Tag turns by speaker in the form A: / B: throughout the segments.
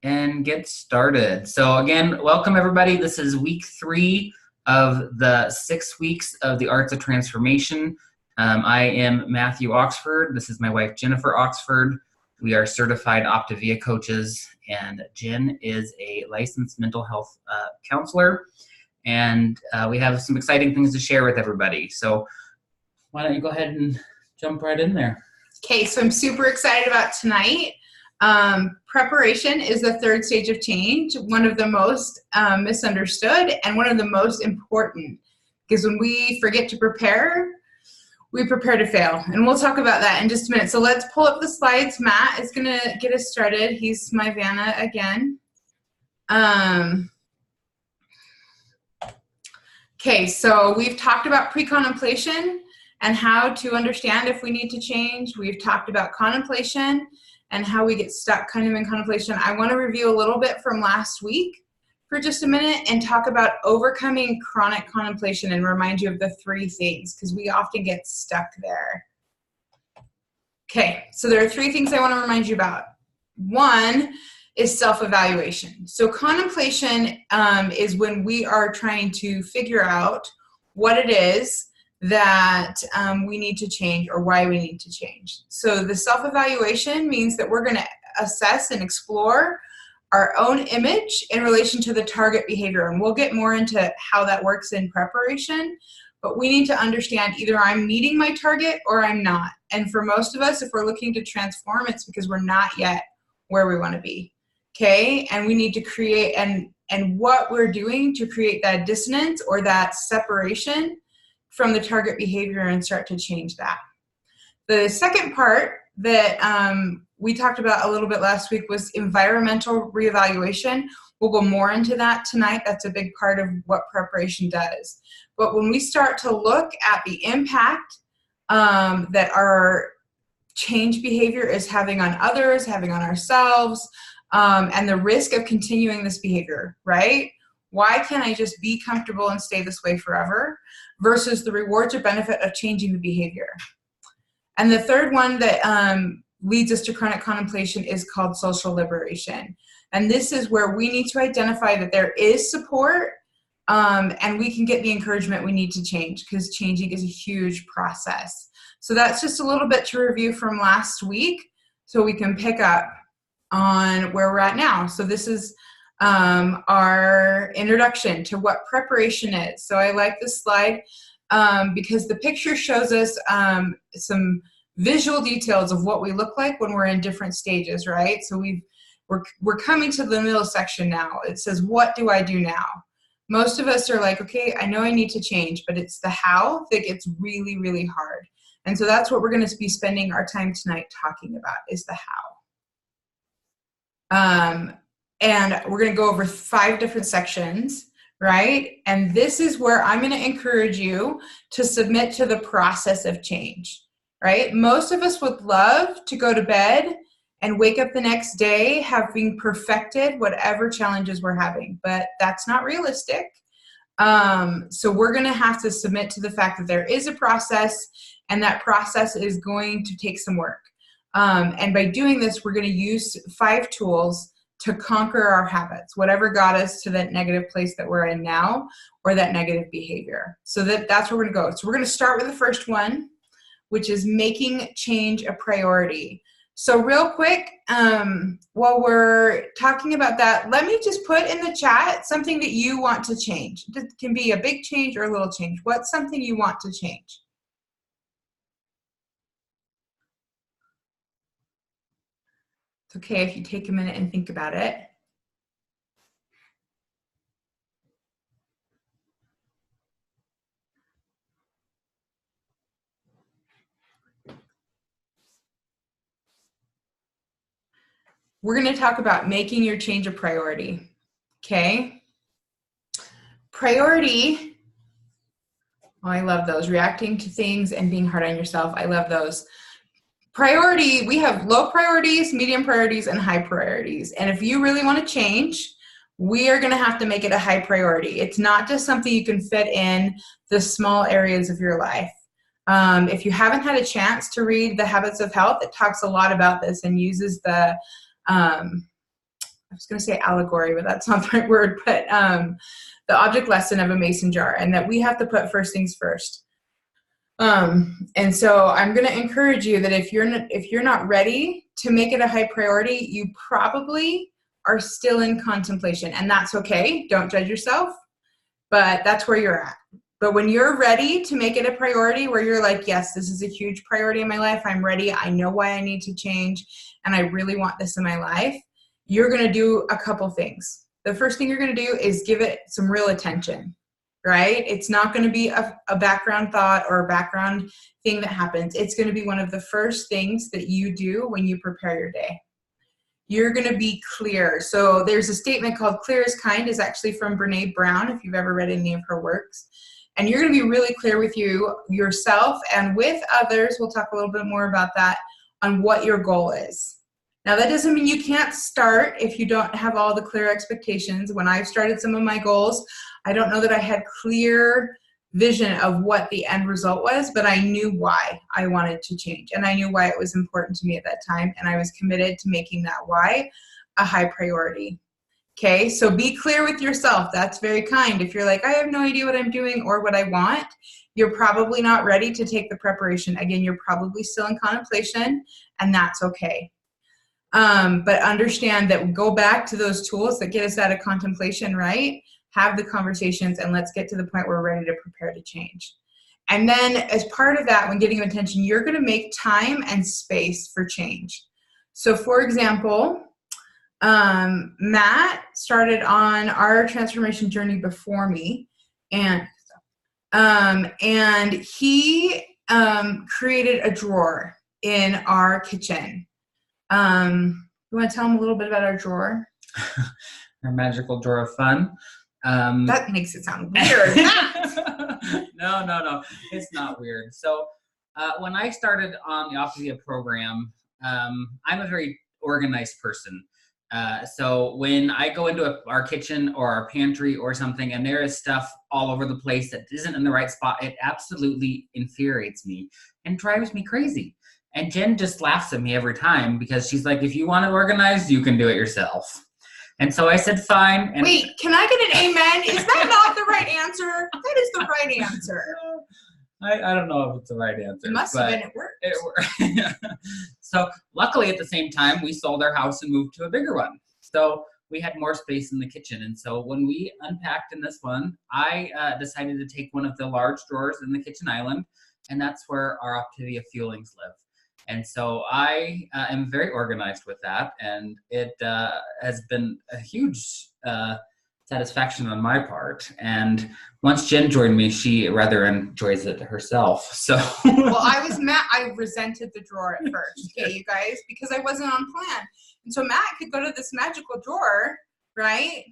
A: and get started. So again, welcome everybody. This is week 3 of the 6 weeks of the Arts of Transformation. I am Matthew Oxford. This is my wife, Jennifer Oxford. We are certified Optavia coaches, and Jen is a licensed mental health counselor. And we have some exciting things to share with everybody. So why don't you go ahead and jump right in there.
B: Okay, so I'm super excited about tonight. Preparation is the third stage of change, one of the most misunderstood and one of the most important, because when we forget to prepare, we prepare to fail. And we'll talk about that in just a minute. So let's pull up the slides. Matt is going to get us started. He's my Vanna again. Okay, so we've talked about pre-contemplation and how to understand if we need to change. We've talked about contemplation and how we get stuck kind of in contemplation. I want to review a little bit from last week for just a minute and talk about overcoming chronic contemplation and remind you of the 3 things, because we often get stuck there. Okay, so there are 3 things I want to remind you about. 1 is self-evaluation. So contemplation is when we are trying to figure out what it is that we need to change or why we need to change. So the self-evaluation means that we're going to assess and explore our own image in relation to the target behavior. And we'll get more into how that works in preparation, but we need to understand either I'm meeting my target or I'm not. And for most of us, if we're looking to transform, it's because we're not yet where we want to be. Okay, and we need to create, and what we're doing to create that dissonance or that separation from the target behavior and start to change that. The second part that we talked about a little bit last week was environmental reevaluation. We'll go more into that tonight. That's a big part of what preparation does. But when we start to look at the impact that our change behavior is having on others, having on ourselves, and the risk of continuing this behavior, right? Why can't I just be comfortable and stay this way forever versus the rewards or benefit of changing the behavior? And the third one that leads us to chronic contemplation is called social liberation. And this is where we need to identify that there is support and we can get the encouragement we need to change, because changing is a huge process. So that's just a little bit to review from last week so we can pick up on where we're at now. So this is our introduction to what preparation is. So I like this slide because the picture shows us some visual details of what we look like when we're in different stages, right? So we're coming to the middle section now. It says, what do I do now? Most of us are like, okay, I know I need to change, but it's the how that gets really, really hard. And so that's what we're going to be spending our time tonight talking about, is the how. And we're going to go over 5 different sections, right? And this is where I'm going to encourage you to submit to the process of change, right? Most of us would love to go to bed and wake up the next day having perfected whatever challenges we're having, but that's not realistic. So we're going to have to submit to the fact that there is a process, and that process is going to take some work. And by doing this, we're going to use 5 tools to conquer our habits, whatever got us to that negative place that we're in now, or that negative behavior. So that's where we're going to go. So we're going to start with the first one, which is making change a priority. So real quick, while we're talking about that, let me just put in the chat something that you want to change. It can be a big change or a little change. What's something you want to change? It's okay if you take a minute and think about it. We're going to talk about making your change a priority, okay? Priority, oh, I love those. Reacting to things and being hard on yourself. I love those. Priority, we have low priorities, medium priorities, and high priorities. And if you really want to change, we are going to have to make it a high priority. It's not just something you can fit in the small areas of your life. If you haven't had a chance to read The Habits of Health, it talks a lot about this and uses the I was going to say allegory, but that's not the right word, but the object lesson of a mason jar, and that we have to put first things first. And so I'm going to encourage you that if you're not ready to make it a high priority, you probably are still in contemplation, and that's okay. Don't judge yourself, but that's where you're at. But when you're ready to make it a priority, where you're like, yes, this is a huge priority in my life, I'm ready, I know why I need to change, and I really want this in my life, you're going to do a couple things. The first thing you're going to do is give it some real attention, right? It's not going to be a background thought or a background thing that happens. It's going to be one of the first things that you do when you prepare your day. You're going to be clear. So there's a statement called clear as kind, is actually from Brene Brown, if you've ever read any of her works. And you're going to be really clear with yourself and with others, we'll talk a little bit more about that, on what your goal is. Now, that doesn't mean you can't start if you don't have all the clear expectations. When I started some of my goals, I don't know that I had clear vision of what the end result was, but I knew why I wanted to change, and I knew why it was important to me at that time, and I was committed to making that why a high priority. Okay, so be clear with yourself. That's very kind. If you're like, I have no idea what I'm doing or what I want, you're probably not ready to take the preparation. Again, you're probably still in contemplation, and that's okay. But understand that, go back to those tools that get us out of contemplation, right? Have the conversations, and let's get to the point where we're ready to prepare to change. And then as part of that, when getting attention, you're going to make time and space for change. So for example, Matt started on our transformation journey before me, and he created a drawer in our kitchen. You want to tell him a little bit about our drawer?
A: Our magical drawer of fun.
B: That makes it sound weird.
A: No, it's not weird. So when I started on the Optavia program, I'm a very organized person. So when I go into our kitchen or our pantry or something, and there is stuff all over the place that isn't in the right spot, it absolutely infuriates me and drives me crazy. And Jen just laughs at me every time, because she's like, if you want it organized, you can do it yourself. And so I said, fine. And
B: wait, can I get an amen? Is that not the right answer? That is the right answer.
A: I don't know if it's the right answer.
B: It must have been. It worked.
A: It worked. So luckily at the same time, we sold our house and moved to a bigger one. So we had more space in the kitchen. And so when we unpacked in this one, I decided to take one of the large drawers in the kitchen island, and that's where our Optavia fuelings live. And so I am very organized with that, and it has been a huge satisfaction on my part. And once Jen joined me, she rather enjoys it herself. So
B: well, I resented the drawer at first, okay, you guys, because I wasn't on plan. And so Matt could go to this magical drawer, right?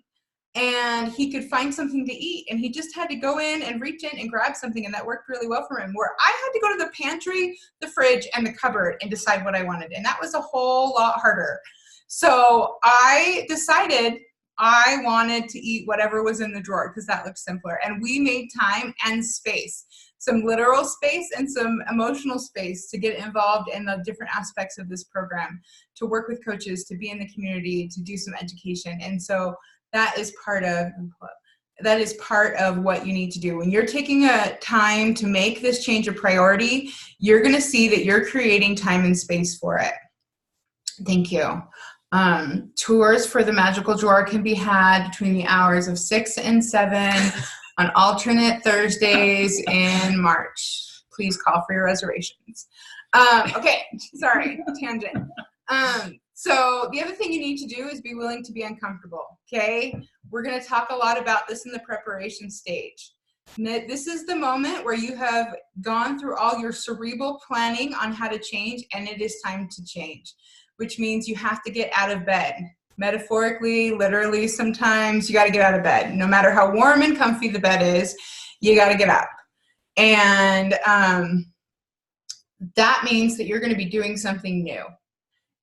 B: And he could find something to eat, and he just had to go in and reach in and grab something, and that worked really well for him. Where I had to go to the pantry, the fridge, and the cupboard and decide what I wanted, and that was a whole lot harder. So I decided I wanted to eat whatever was in the drawer, because that looked simpler. And we made time and space, some literal space and some emotional space, to get involved in the different aspects of this program, to work with coaches, to be in the community, to do some education. And so that is part of what you need to do. When you're taking a time to make this change a priority, you're going to see that you're creating time and space for it. Thank you. Tours for the magical drawer can be had between the hours of 6 and 7 on alternate Thursdays in March. Please call for your reservations. Okay, sorry, tangent. So the other thing you need to do is be willing to be uncomfortable, okay? We're going to talk a lot about this in the preparation stage. This is the moment where you have gone through all your cerebral planning on how to change, and it is time to change, which means you have to get out of bed. Metaphorically, literally, sometimes you got to get out of bed. No matter how warm and comfy the bed is, you got to get up. And that means that you're going to be doing something new.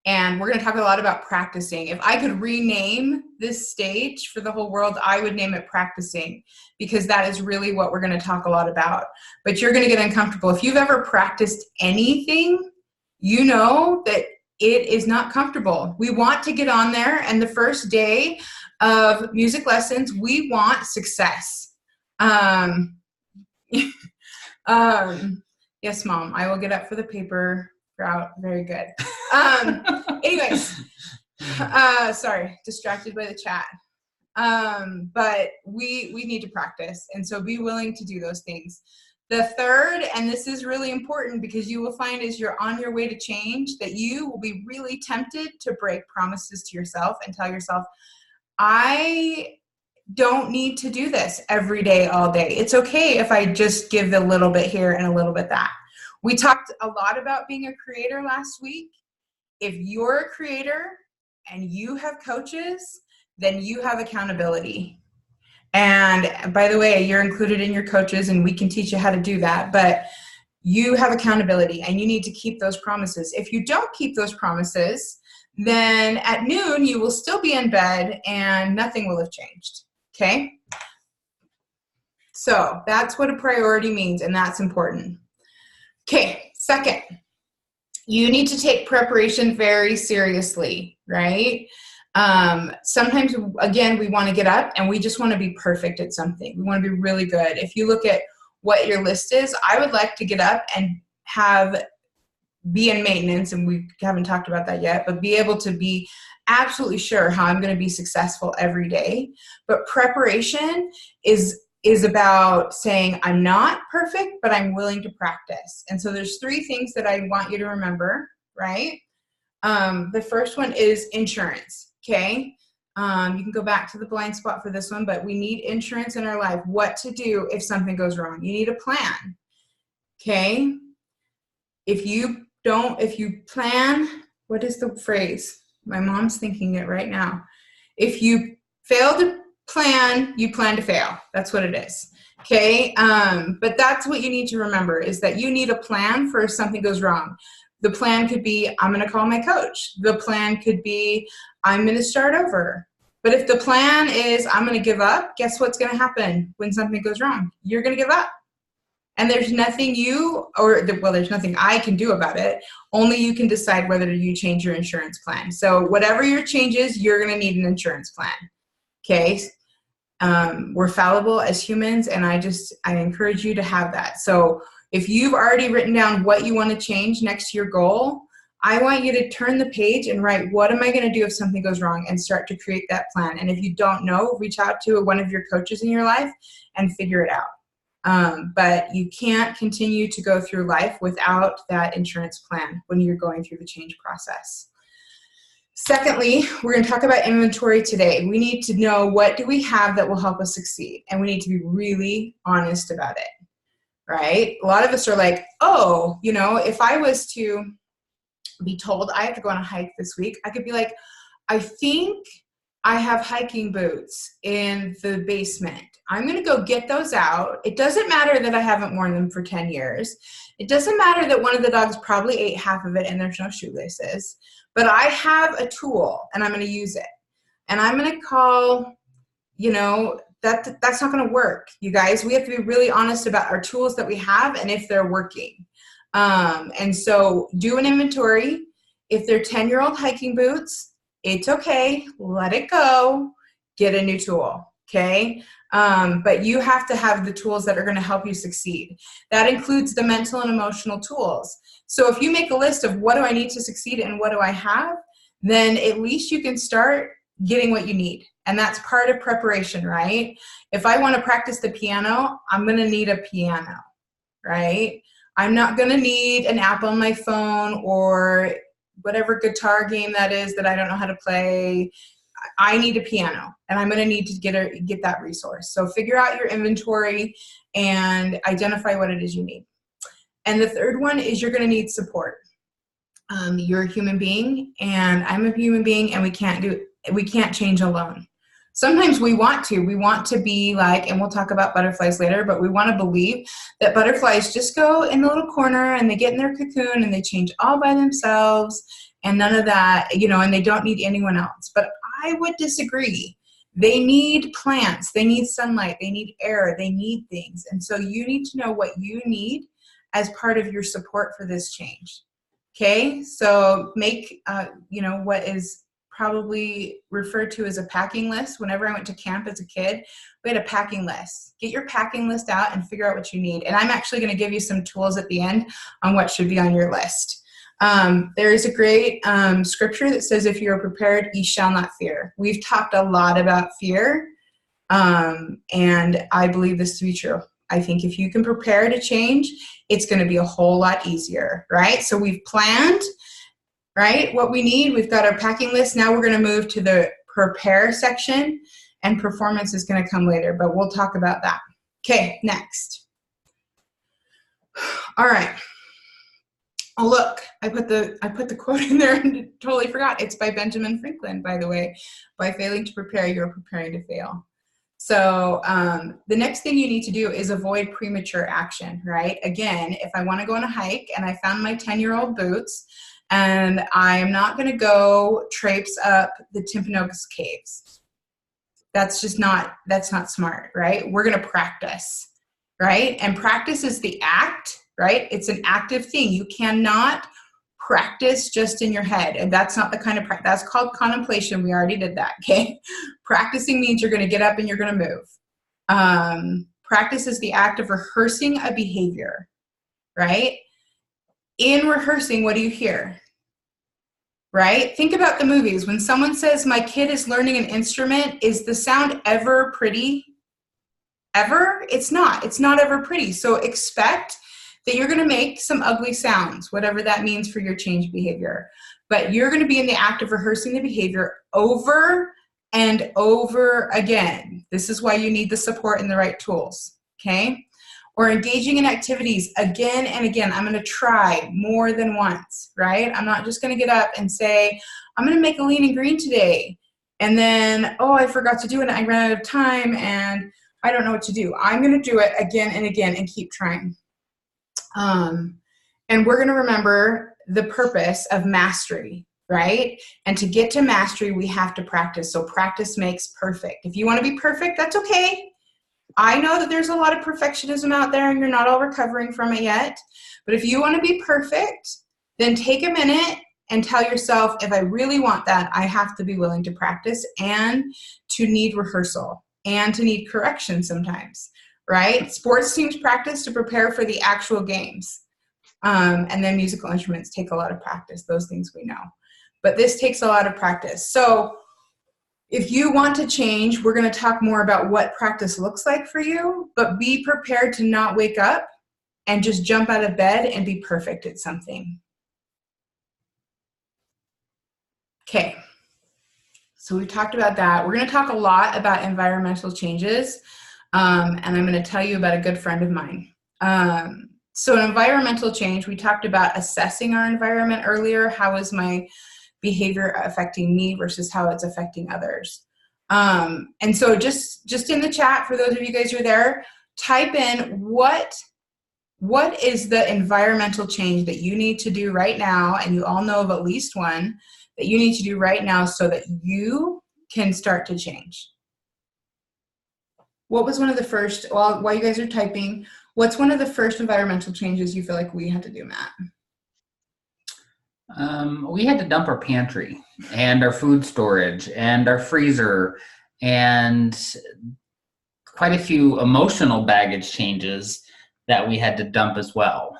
B: And we're going to talk a lot about practicing. If I could rename this stage for the whole world, I would name it practicing, because that is really what we're going to talk a lot about. But you're going to get uncomfortable. If you've ever practiced anything, you know that it is not comfortable. We want to get on there, and the first day of music lessons, we want success. Yes, Mom, I will get up for the paper route. Very good. Anyways, sorry, distracted by the chat. But we need to practice, and so be willing to do those things. The third, and this is really important because you will find as you're on your way to change that you will be really tempted to break promises to yourself and tell yourself, I don't need to do this every day, all day. It's okay if I just give a little bit here and a little bit that. We talked a lot about being a creator last week. If you're a creator and you have coaches, then you have accountability. And by the way, you're included in your coaches, and we can teach you how to do that. But you have accountability, and you need to keep those promises. If you don't keep those promises, then at noon, you will still be in bed, and nothing will have changed. Okay? So that's what a priority means, and that's important. Okay, second, you need to take preparation very seriously, right? Sometimes, again, we want to get up and we just want to be perfect at something. We want to be really good. If you look at what your list is, I would like to get up and be in maintenance, and we haven't talked about that yet, but be able to be absolutely sure how I'm going to be successful every day. But preparation is about saying, I'm not perfect, but I'm willing to practice. And so there's 3 things that I want you to remember, right? The first one is insurance, okay? You can go back to the blind spot for this one, but we need insurance in our life. What to do if something goes wrong. You need a plan, okay? If you plan, what is the phrase? My mom's thinking it right now. If you fail to plan, you plan to fail. That's what it is. Okay. But that's what you need to remember, is that you need a plan for if something goes wrong. The plan could be, I'm going to call my coach. The plan could be, I'm going to start over. But if the plan is, I'm going to give up, guess what's going to happen when something goes wrong? You're going to give up. And there's nothing there's nothing I can do about it. Only you can decide whether you change your insurance plan. So whatever your change is, you're going to need an insurance plan. Okay. We're fallible as humans, and I encourage you to have that. So if you've already written down what you want to change next to your goal, I want you to turn the page and write, what am I going to do if something goes wrong, and start to create that plan. And if you don't know, reach out to one of your coaches in your life and figure it out. But you can't continue to go through life without that insurance plan when you're going through the change process. Secondly, we're going to talk about inventory today. We need to know, what do we have that will help us succeed? And we need to be really honest about it, right? A lot of us are like, oh, if I was to be told I have to go on a hike this week, I could be like, I think I have hiking boots in the basement. I'm going to go get those out. It doesn't matter that I haven't worn them for 10 years. It doesn't matter that one of the dogs probably ate half of it and there's no shoelaces. But I have a tool, and I'm going to use it. And I'm going to call, that's not going to work, you guys. We have to be really honest about our tools that we have and if they're working. And so do an inventory. If they're 10-year-old hiking boots, it's okay. Let it go. Get a new tool, okay? But you have to have the tools that are going to help you succeed. That includes the mental and emotional tools. So if you make a list of what do I need to succeed and what do I have, then at least you can start getting what you need. And that's part of preparation, right? If I want to practice the piano, I'm going to need a piano, right? I'm not going to need an app on my phone or whatever guitar game that is that I don't know how to play. I need a piano, and I'm going to need to get that resource. So figure out your inventory and identify what it is you need. And the third one is you're going to need support. You're a human being, and I'm a human being, and we can't change alone. Sometimes we want to be like, and we'll talk about butterflies later, but we want to believe that butterflies just go in the little corner and they get in their cocoon and they change all by themselves and none of that, and they don't need anyone else. But I would disagree. They need plants, they need sunlight, they need air, they need things. And so you need to know what you need as part of your support for this change. Okay, so make, what is probably referred to as a packing list. Whenever I went to camp as a kid, we had a packing list. Get your packing list out and figure out what you need. And I'm actually going to give you some tools at the end on what should be on your list. There is a great scripture that says, if you are prepared, ye shall not fear. We've talked a lot about fear, and I believe this to be true. I think if you can prepare to change, it's going to be a whole lot easier, right? So we've planned, right, what we need. We've got our packing list. Now we're going to move to the prepare section, and performance is going to come later, but we'll talk about that. Okay, next. All right. Oh, look, I put the quote in there and totally forgot. It's by Benjamin Franklin, by the way. By failing to prepare, you're preparing to fail. So the next thing you need to do is avoid premature action, right? Again, if I want to go on a hike and I found my 10-year-old boots, and I am not going to go traipse up the Timpanogos caves. That's not smart, right? We're going to practice, right? And practice is the act, right? It's an active thing. You cannot practice just in your head, and that's not the kind of practice. That's called contemplation. We already did that. Okay, practicing means you're going to get up and you're going to move. Practice is the act of rehearsing a behavior, right? In rehearsing, what do you hear? Right? Think about the movies. When someone says, my kid is learning an instrument, is the sound ever pretty? Ever? It's not. It's not ever pretty. So expect that you're going to make some ugly sounds, whatever that means for your change behavior. But you're going to be in the act of rehearsing the behavior over and over again. This is why you need the support and the right tools, okay? Or engaging in activities again and again. I'm going to try more than once, right? I'm not just going to get up and say, I'm going to make a lean and green today. And then, oh, I forgot to do it. I ran out of time and I don't know what to do. I'm going to do it again and again and keep trying. And we're going to remember the purpose of mastery, right? And to get to mastery, we have to practice. So practice makes perfect. If you want to be perfect, that's okay. I know that there's a lot of perfectionism out there and you're not all recovering from it yet. But if you want to be perfect, then take a minute and tell yourself, if I really want that, I have to be willing to practice and to need rehearsal and to need correction sometimes, right? Sports teams practice to prepare for the actual games. And then musical instruments take a lot of practice. Those things we know. But this takes a lot of practice. So if you want to change, we're going to talk more about what practice looks like for you, but be prepared to not wake up and just jump out of bed and be perfect at something. Okay, so we talked about that. We're going to talk a lot about environmental changes, and I'm going to tell you about a good friend of mine. So environmental change, we talked about assessing our environment earlier. How is my behavior affecting me versus how it's affecting others? And so just in the chat, for those of you guys who are there, type in what is the environmental change that you need to do right now, and you all know of at least one that you need to do right now so that you can start to change. What was one of the first, while you guys are typing, what's one of the first environmental changes you feel like we had to do, Matt?
A: We had to dump our pantry and our food storage and our freezer and quite a few emotional baggage changes that we had to dump as well.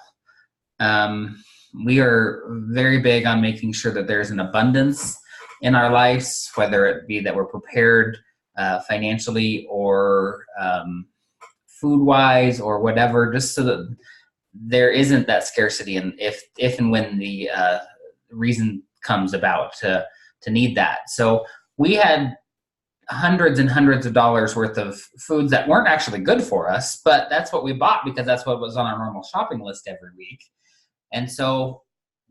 A: We are very big on making sure that there's an abundance in our lives, whether it be that we're prepared financially or food-wise or whatever, just so that there isn't that scarcity, and if and when the reason comes about to need that. So we had hundreds and hundreds of dollars worth of foods that weren't actually good for us, but that's what we bought because that's what was on our normal shopping list every week. And so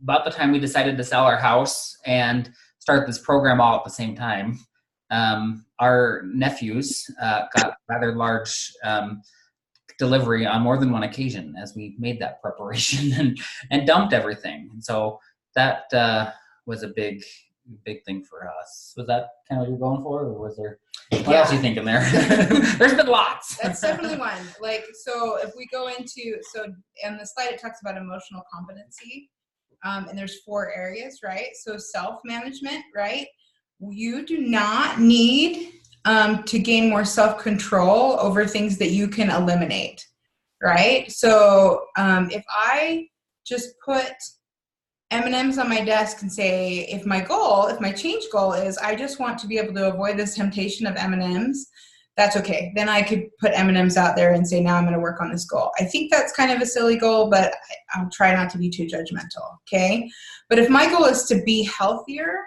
A: about the time we decided to sell our house and start this program all at the same time, our nephews got rather large delivery on more than one occasion as we made that preparation and dumped everything. And so that was a big thing for us. Was that kind of what you're going for, or was there what else are you thinking there? There's been lots.
B: That's definitely one. Like, so if we go into, so in the slide it talks about emotional competency. and there's 4 areas, right? So self-management, right? You do not need to gain more self-control over things that you can eliminate, right? So if I just put M&Ms on my desk and say, if my change goal is I just want to be able to avoid this temptation of M&Ms, that's okay. Then I could put M&Ms out there and say, now I'm going to work on this goal. I think that's kind of a silly goal, but I'll try not to be too judgmental, okay? But if my goal is to be healthier,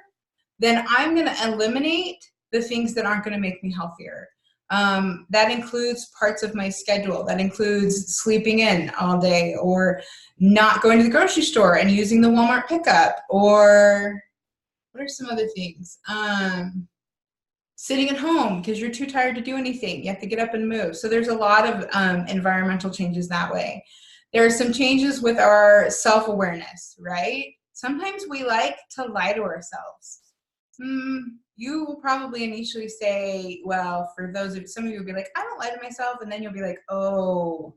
B: then I'm going to eliminate the things that aren't going to make me healthier. That includes parts of my schedule. That includes sleeping in all day, or not going to the grocery store and using the Walmart pickup, or what are some other things? Sitting at home because you're too tired to do anything. You have to get up and move. So there's a lot of environmental changes that way. There are some changes with our self-awareness, right? Sometimes we like to lie to ourselves. You will probably initially say, well, for those of some of you will be like, I don't lie to myself. And then you'll be like, oh,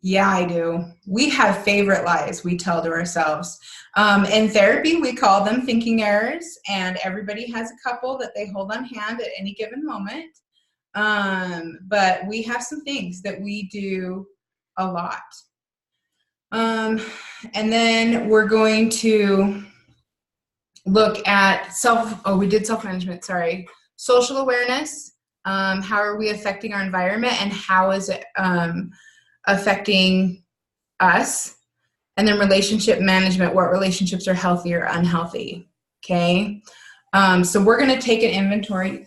B: yeah, I do. We have favorite lies we tell to ourselves. In therapy, we call them thinking errors, and everybody has a couple that they hold on hand at any given moment. But we have some things that we do a lot. And then we're going to look at we did self-management, sorry. Social awareness. How are we affecting our environment, and how is it affecting us? And then relationship management, what relationships are healthy or unhealthy, okay? So we're going to take an inventory.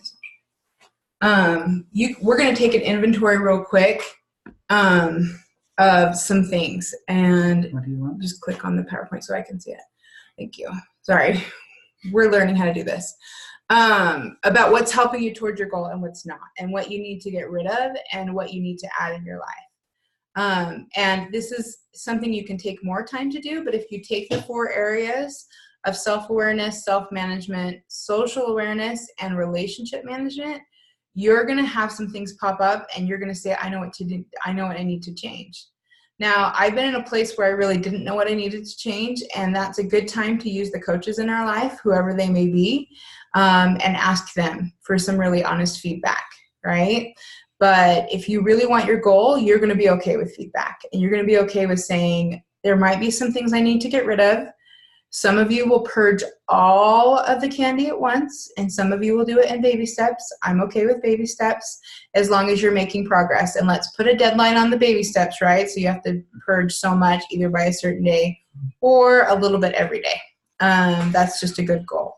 B: We're going to take an inventory real quick of some things. And
A: What do you want?
B: Just click on the PowerPoint so I can see it. Thank you. Sorry. We're learning how to do this. About what's helping you towards your goal and what's not, and what you need to get rid of and what you need to add in your life. And this is something you can take more time to do, but if you take the 4 areas of self-awareness, self-management, social awareness, and relationship management, you're going to have some things pop up and you're going to say, I know what to do. I know what I need to change. Now, I've been in a place where I really didn't know what I needed to change, and that's a good time to use the coaches in our life, whoever they may be, and ask them for some really honest feedback, right? But if you really want your goal, you're going to be okay with feedback, and you're going to be okay with saying, there might be some things I need to get rid of. Some of you will purge all of the candy at once, and some of you will do it in baby steps. I'm okay with baby steps as long as you're making progress. And let's put a deadline on the baby steps, right? So you have to purge so much either by a certain day or a little bit every day. That's just a good goal.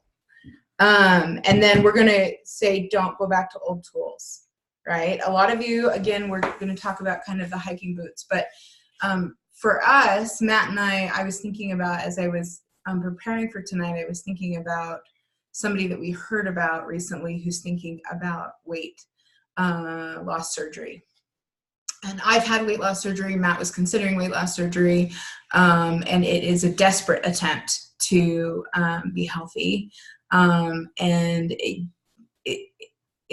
B: And then we're going to say, don't go back to old tools, right? A lot of you, again, we're going to talk about kind of the hiking boots. But for us, Matt and I was thinking about, as I was preparing for tonight, I was thinking about somebody that we heard about recently who's thinking about weight loss surgery. And I've had weight loss surgery. Matt was considering weight loss surgery. And it is a desperate attempt to be healthy. And it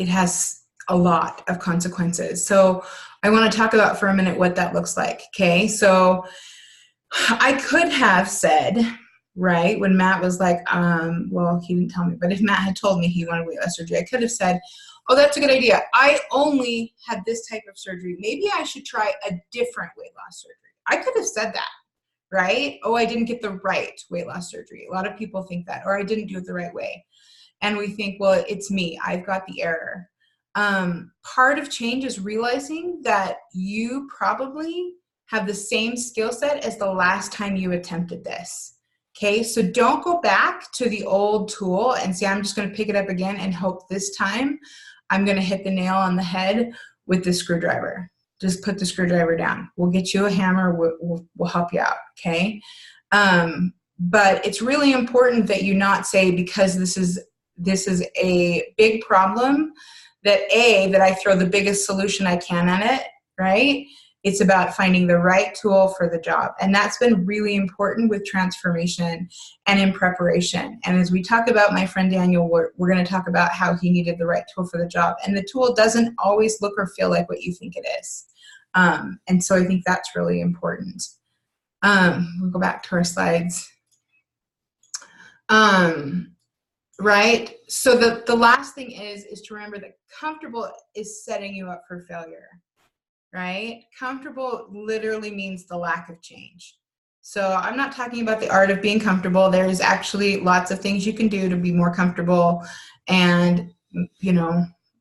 B: has a lot of consequences. So I want to talk about for a minute what that looks like. Okay. So I could have said, right, when Matt was like, well, he didn't tell me, but if Matt had told me he wanted weight loss surgery, I could have said, oh, that's a good idea. I only had this type of surgery. Maybe I should try a different weight loss surgery. I could have said that, right? Oh, I didn't get the right weight loss surgery. A lot of people think that, or I didn't do it the right way. And we think, well, it's me. I've got the error. Part of change is realizing that you probably have the same skill set as the last time you attempted this. Okay, so don't go back to the old tool and say, I'm just going to pick it up again and hope this time I'm going to hit the nail on the head with the screwdriver. Just put the screwdriver down. We'll get you a hammer. We'll help you out, okay? But it's really important that you not say, because this is a big problem, that I throw the biggest solution I can at it, right? It's about finding the right tool for the job. And that's been really important with transformation and in preparation. And as we talk about my friend Daniel, we're going to talk about how he needed the right tool for the job. And the tool doesn't always look or feel like what you think it is. And so I think that's really important. We'll go back to our slides. Right? So the last thing is to remember that comfortable is setting you up for failure, right? Comfortable literally means the lack of change. So I'm not talking about the art of being comfortable. There's actually lots of things you can do to be more comfortable. And,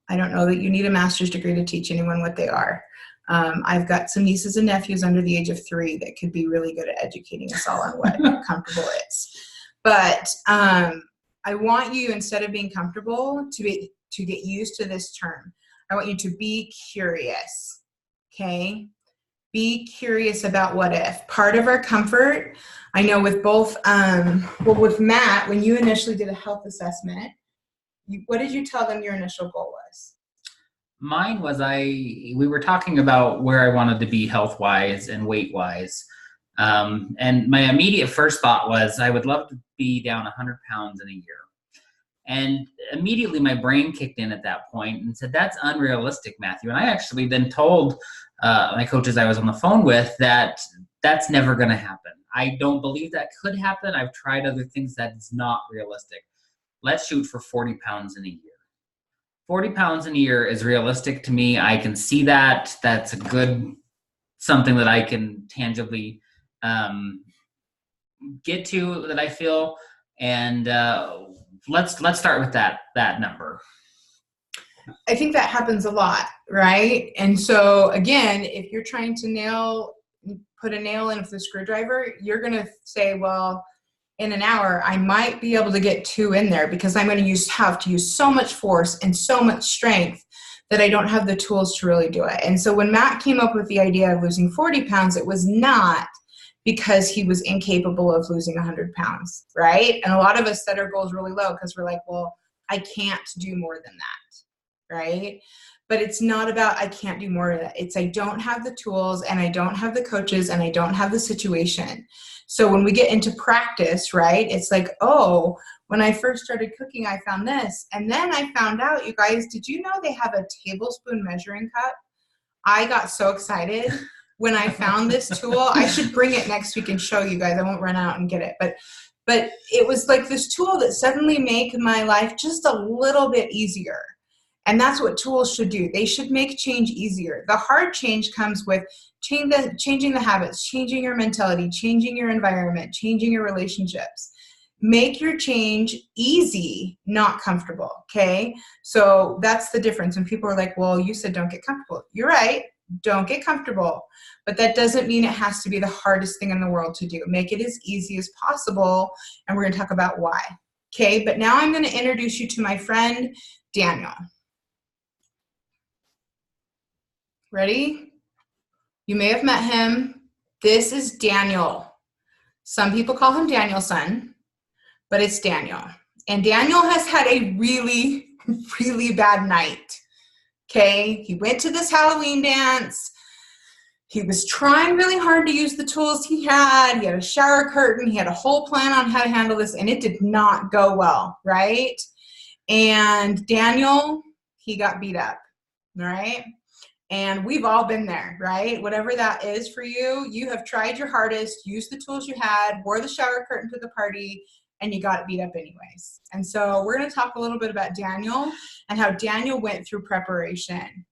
B: I don't know that you need a master's degree to teach anyone what they are. I've got some nieces and nephews under the age of 3 that could be really good at educating us all on what comfortable is. But I want you, instead of being comfortable, to get used to this term. I want you to be curious. Okay? Be curious about what if. Part of our comfort, I know with both, with Matt, when you initially did a health assessment, what did you tell them your initial goal was?
A: Mine was we were talking about where I wanted to be health-wise and weight-wise. And my immediate first thought was I would love to be down 100 pounds in a year. And immediately my brain kicked in at that point and said, that's unrealistic, Matthew. And I actually then told my coaches I was on the phone with that that's never going to happen. I don't believe that could happen. I've tried other things. That is not realistic. Let's shoot for 40 pounds in a year. 40 pounds in a year is realistic to me. I can see that. That's a good, something that I can tangibly get to, that I feel. And let's start with that number.
B: I think that happens a lot, right? And so again, if you're trying to put a nail in with a screwdriver, you're going to say, well, in an hour, I might be able to get 2 in there because I'm going to have to use so much force and so much strength that I don't have the tools to really do it. And so when Matt came up with the idea of losing 40 pounds, it was not because he was incapable of losing 100 pounds, right? And a lot of us set our goals really low because we're like, well, I can't do more than that, right? But it's not about I can't do more of that. It's I don't have the tools and I don't have the coaches and I don't have the situation. So when we get into practice, right, it's like, oh, when I first started cooking, I found this. And then I found out, you guys, did you know they have a tablespoon measuring cup? I got so excited when I found this tool. I should bring it next week and show you guys. I won't run out and get it. But it was like this tool that suddenly made my life just a little bit easier. And that's what tools should do. They should make change easier. The hard change comes with changing the habits, changing your mentality, changing your environment, changing your relationships. Make your change easy, not comfortable, okay? So that's the difference. And people are like, well, you said don't get comfortable. You're right, don't get comfortable. But that doesn't mean it has to be the hardest thing in the world to do. Make it as easy as possible, and we're gonna talk about why, okay? But now I'm gonna introduce you to my friend, Daniel. Ready? You may have met him. This is Daniel. Some people call him Danielson, but it's Daniel. And Daniel has had a really, really bad night. Okay? He went to this Halloween dance. He was trying really hard to use the tools he had. He had a shower curtain. He had a whole plan on how to handle this, and it did not go well, right? And Daniel, he got beat up, right? And we've all been there, right? Whatever that is for you, you have tried your hardest, used the tools you had, wore the shower curtain to the party, and you got beat up anyways. And so we're going to talk a little bit about Daniel and how Daniel went through preparation.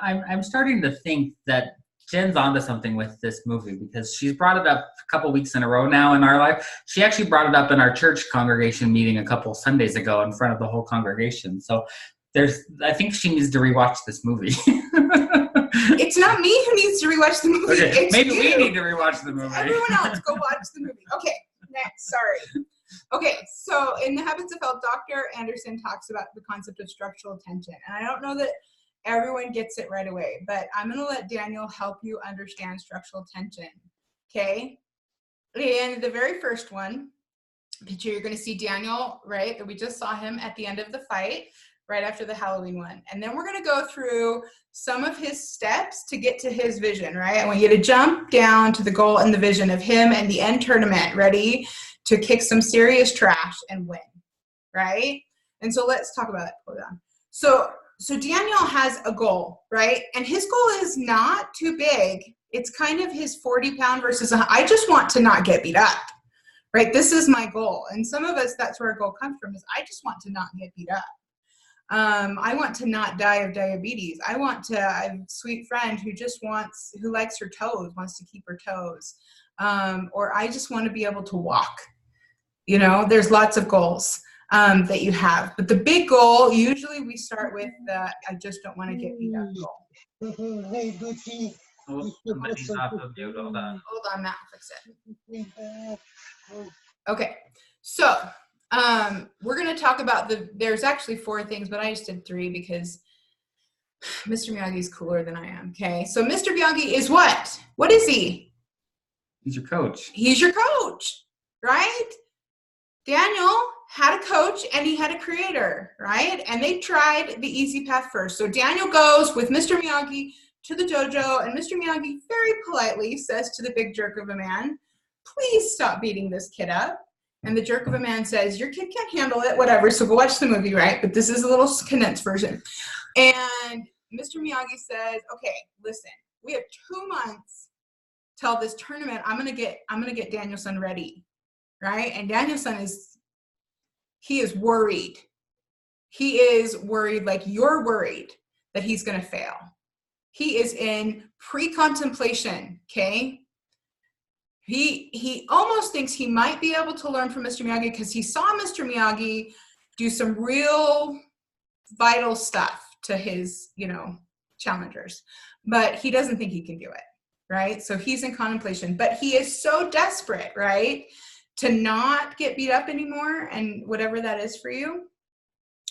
A: I'm starting to think that Jen's onto something with this movie because she's brought it up a couple weeks in a row now in our life. She actually brought it up in our church congregation meeting a couple Sundays ago in front of the whole congregation. So I think she needs to rewatch this movie.
B: It's not me who needs to rewatch the movie.
A: Okay, maybe we need to rewatch the movie.
B: Everyone else, go watch the movie. Okay, next. Sorry. Okay, so in The Habits of Health, Dr. Anderson talks about the concept of structural tension. And I don't know that everyone gets it right away, but I'm going to let Daniel help you understand structural tension. Okay? And the very first picture, you're going to see Daniel, right? That we just saw him at the end of the fight, right after the Halloween one. And then we're going to go through some of his steps to get to his vision, right? I want you to jump down to the goal and the vision of him and the end tournament, ready to kick some serious trash and win, right? And so let's talk about it. Hold on. So Daniel has a goal, right? And his goal is not too big. It's kind of his 40-pound versus I just want to not get beat up, right? This is my goal. And some of us, that's where our goal comes from, is I just want to not get beat up. I want to not die of diabetes. I have a sweet friend who likes her toes, wants to keep her toes. Or I just want to be able to walk. You know, there's lots of goals that you have. But the big goal, usually we start with the I just don't want to get beat up goal.
A: Oh, somebody's off of mute. Hold on.
B: Hold on, Matt, I'll fix it. Okay, so we're going to talk about there's actually 4 things, but I just did 3 because Mr. Miyagi is cooler than I am. Okay, so Mr. Miyagi is what? What is he?
A: He's your coach.
B: He's your coach, right? Daniel had a coach and he had a creator, right? And they tried the easy path first. So Daniel goes with Mr. Miyagi to the dojo, and Mr. Miyagi very politely says to the big jerk of a man, please stop beating this kid up. And the jerk of a man says, your kid can't handle it, whatever. So go watch the movie, right? But this is a little condensed version. And Mr. Miyagi says, okay, listen, we have 2 months till this tournament. I'm gonna get Danielson ready, right? And Danielson is worried. He is worried like you're worried that he's gonna fail. He is in pre-contemplation, okay? He almost thinks he might be able to learn from Mr. Miyagi because he saw Mr. Miyagi do some real vital stuff to his, challengers, but he doesn't think he can do it, right? So he's in contemplation, but he is so desperate, right, to not get beat up anymore, and whatever that is for you,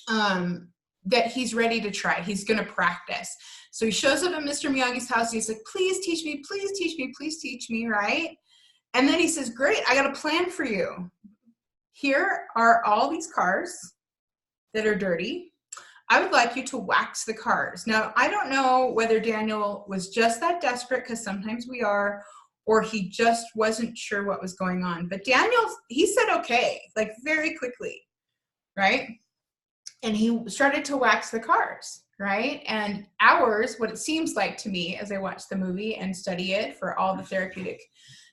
B: that he's ready to try. He's going to practice. So he shows up at Mr. Miyagi's house. He's like, please teach me, please teach me, please teach me, right? And then he says, great, I got a plan for you. Here are all these cars that are dirty. I would like you to wax the cars. Now, I don't know whether Daniel was just that desperate, because sometimes we are, or he just wasn't sure what was going on. But Daniel, he said, okay, like very quickly, right? And he started to wax the cars, right? And hours, what it seems like to me as I watch the movie and study it for all the therapeutic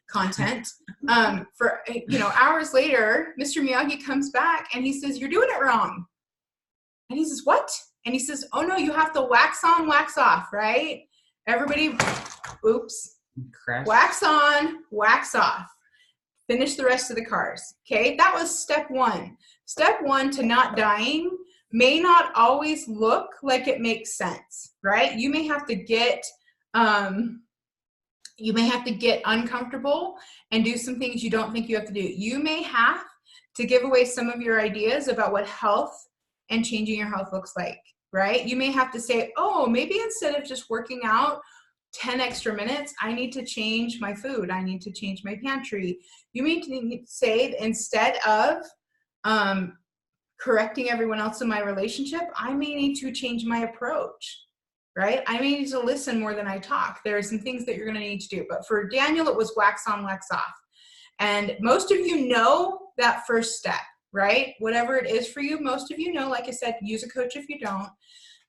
B: content, hours later, Mr. Miyagi comes back and he says, you're doing it wrong. And he says, what? And he says, oh no, you have to wax on, wax off, right? Everybody, oops,
A: Crash.
B: Wax on, wax off. Finish the rest of the cars, okay? That was step 1. Step 1 to not dying may not always look like it makes sense, right? You may have to get uncomfortable and do some things you don't think you have to do. You may have to give away some of your ideas about what health and changing your health looks like, right? You may have to say, oh, maybe instead of just working out 10 extra minutes, I need to change my food. I need to change my pantry. You may need to say, instead of correcting everyone else in my relationship, I may need to change my approach, right? I may need to listen more than I talk. There are some things that you're going to need to do. But for Daniel, it was wax on, wax off. And most of you know that first step, right? Whatever it is for you, most of you know, like I said, use a coach if you don't.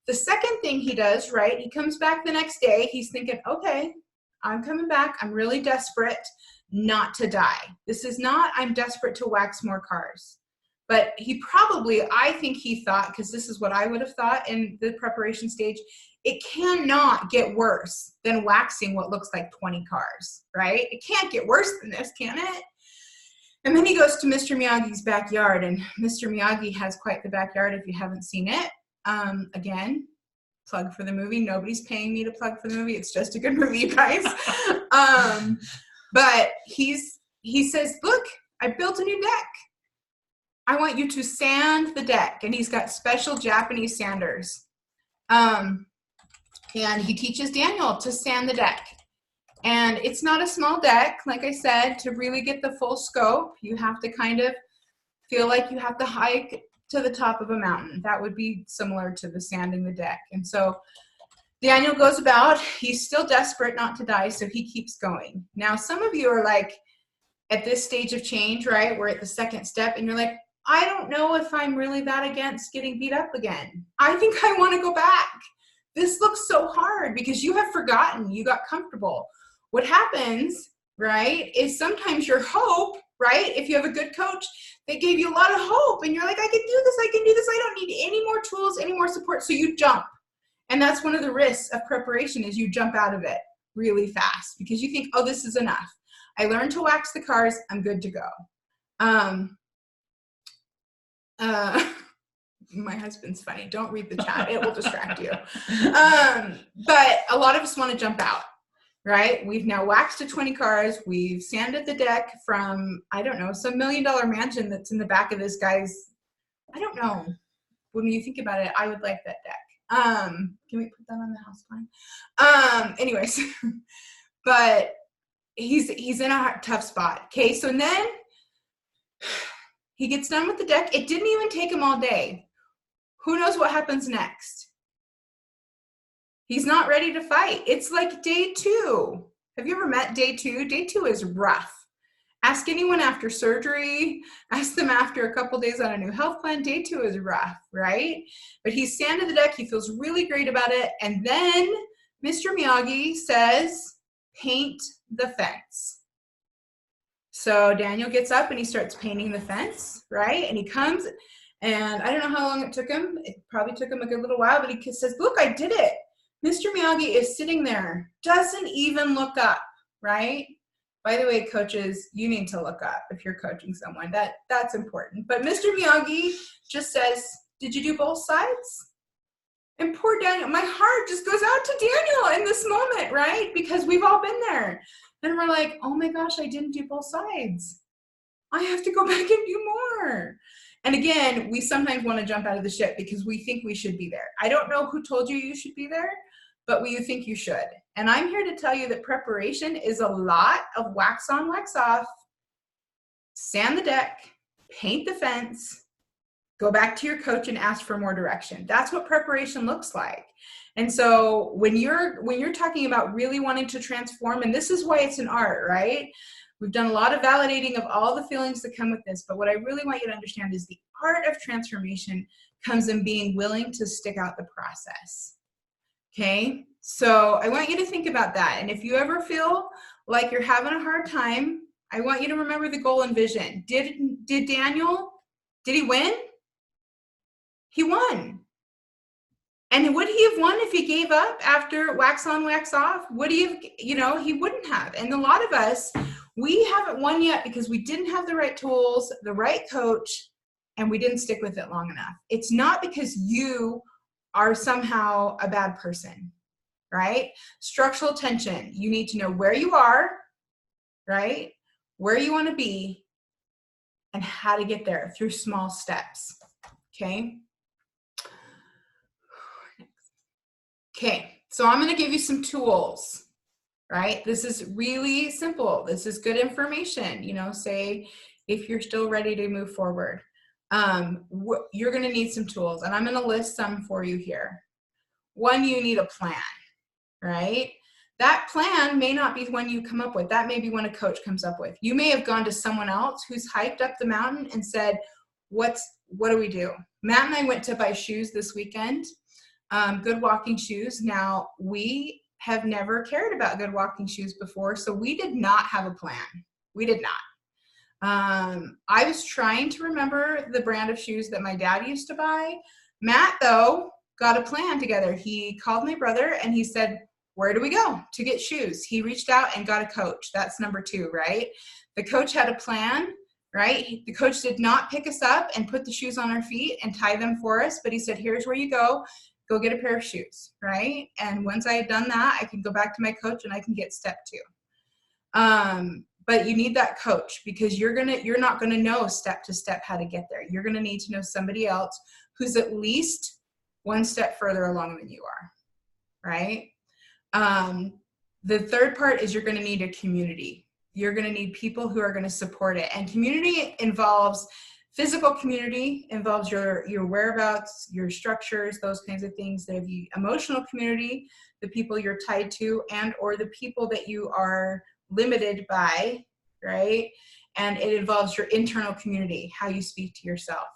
B: The second thing he does, right, he comes back the next day. He's thinking, okay, I'm coming back. I'm really desperate not to die. This is not, I'm desperate to wax more cars. But he probably, I think he thought, because this is what I would have thought in the preparation stage, it cannot get worse than waxing what looks like 20 cars, right? It can't get worse than this, can it? And then he goes to Mr. Miyagi's backyard, and Mr. Miyagi has quite the backyard if you haven't seen it. Again, plug for the movie. Nobody's paying me to plug for the movie. It's just a good movie, you guys. But he says, look, I built a new deck. I want you to sand the deck. And he's got special Japanese sanders. And he teaches Daniel to sand the deck. And it's not a small deck. Like I said, to really get the full scope, you have to kind of feel like you have to hike to the top of a mountain. That would be similar to the sanding the deck. And so Daniel goes about, he's still desperate not to die, so he keeps going. Now, some of you are like at this stage of change, right? We're at the second step, and you're like, I don't know if I'm really that against getting beat up again. I think I want to go back. This looks so hard because you have forgotten, you got comfortable. What happens, right, is sometimes your hope, right? If you have a good coach, they gave you a lot of hope and you're like, I can do this, I can do this. I don't need any more tools, any more support. So you jump. And that's one of the risks of preparation is you jump out of it really fast because you think, oh, this is enough. I learned to wax the cars. I'm good to go. My husband's funny. Don't read the chat. It will distract you. But a lot of us want to jump out, right? We've now waxed to 20 cars. We've sanded the deck from, I don't know, some $1 million mansion that's in the back of this guy's, I don't know. When you think about it, I would like that deck. Can we put that on the house plan? Anyways, but he's in a tough spot. Okay, so then he gets done with the deck. It didn't even take him all day. Who knows what happens next? He's not ready to fight. It's like day 2. Have you ever met day 2? Day 2 is rough. Ask anyone after surgery, ask them after a couple days on a new health plan. Day 2 is rough, right? But he's sanded the deck. He feels really great about it. And then Mr. Miyagi says, paint the fence. So Daniel gets up and he starts painting the fence, right? And he comes, and I don't know how long it took him. It probably took him a good little while, but he says, look, I did it. Mr. Miyagi is sitting there, doesn't even look up, right? By the way, coaches, you need to look up if you're coaching someone. That's important. But Mr. Miyagi just says, did you do both sides? And poor Daniel, my heart just goes out to Daniel in this moment, right? Because we've all been there. And we're like, oh my gosh, I didn't do both sides. I have to go back and do more. And again, we sometimes want to jump out of the ship because we think we should be there. I don't know who told you you should be there, but you think you should. And I'm here to tell you that preparation is a lot of wax on, wax off, sand the deck, paint the fence, go back to your coach and ask for more direction. That's what preparation looks like. And so when you're talking about really wanting to transform, and this is why it's an art, right? We've done a lot of validating of all the feelings that come with this, but what I really want you to understand is the art of transformation comes in being willing to stick out the process. Okay, so I want you to think about that. And if you ever feel like you're having a hard time, I want you to remember the goal and vision. Did Daniel, did he win? He won. And would he have won if he gave up after wax on, wax off? Would he have, he wouldn't have. And a lot of us, we haven't won yet because we didn't have the right tools, the right coach, and we didn't stick with it long enough. It's not because you are somehow a bad person, right? Structural tension. You need to know where you are, right? Where you want to be and how to get there through small steps, okay? Okay, so I'm going to give you some tools, right? This is really simple. This is good information, say if you're still ready to move forward. You're going to need some tools, and I'm going to list some for you here. 1, you need a plan, right? That plan may not be one you come up with. That may be one a coach comes up with. You may have gone to someone else who's hiked up the mountain and said, what do we do? Matt and I went to buy shoes this weekend, good walking shoes. Now, we have never cared about good walking shoes before, so we did not have a plan. We did not. I was trying to remember the brand of shoes that my dad used to buy. Matt, though, got a plan together. He called my brother and he said, where do we go to get shoes? He reached out and got a coach. That's number 2, right? The coach had a plan, right? The coach did not pick us up and put the shoes on our feet and tie them for us, but he said, here's where you go get a pair of shoes, right? And once I had done that, I can go back to my coach and I can get step 2. But you need that coach because you're not gonna know step to step how to get there. You're gonna need to know somebody else who's at least one step further along than you are, right? The third part is you're gonna need a community. You're gonna need people who are gonna support it. And community involves physical community, involves your whereabouts, your structures, those kinds of things. There's the emotional community, the people you're tied to, and or the people that you are limited by, right? And it involves your internal community, how you speak to yourself.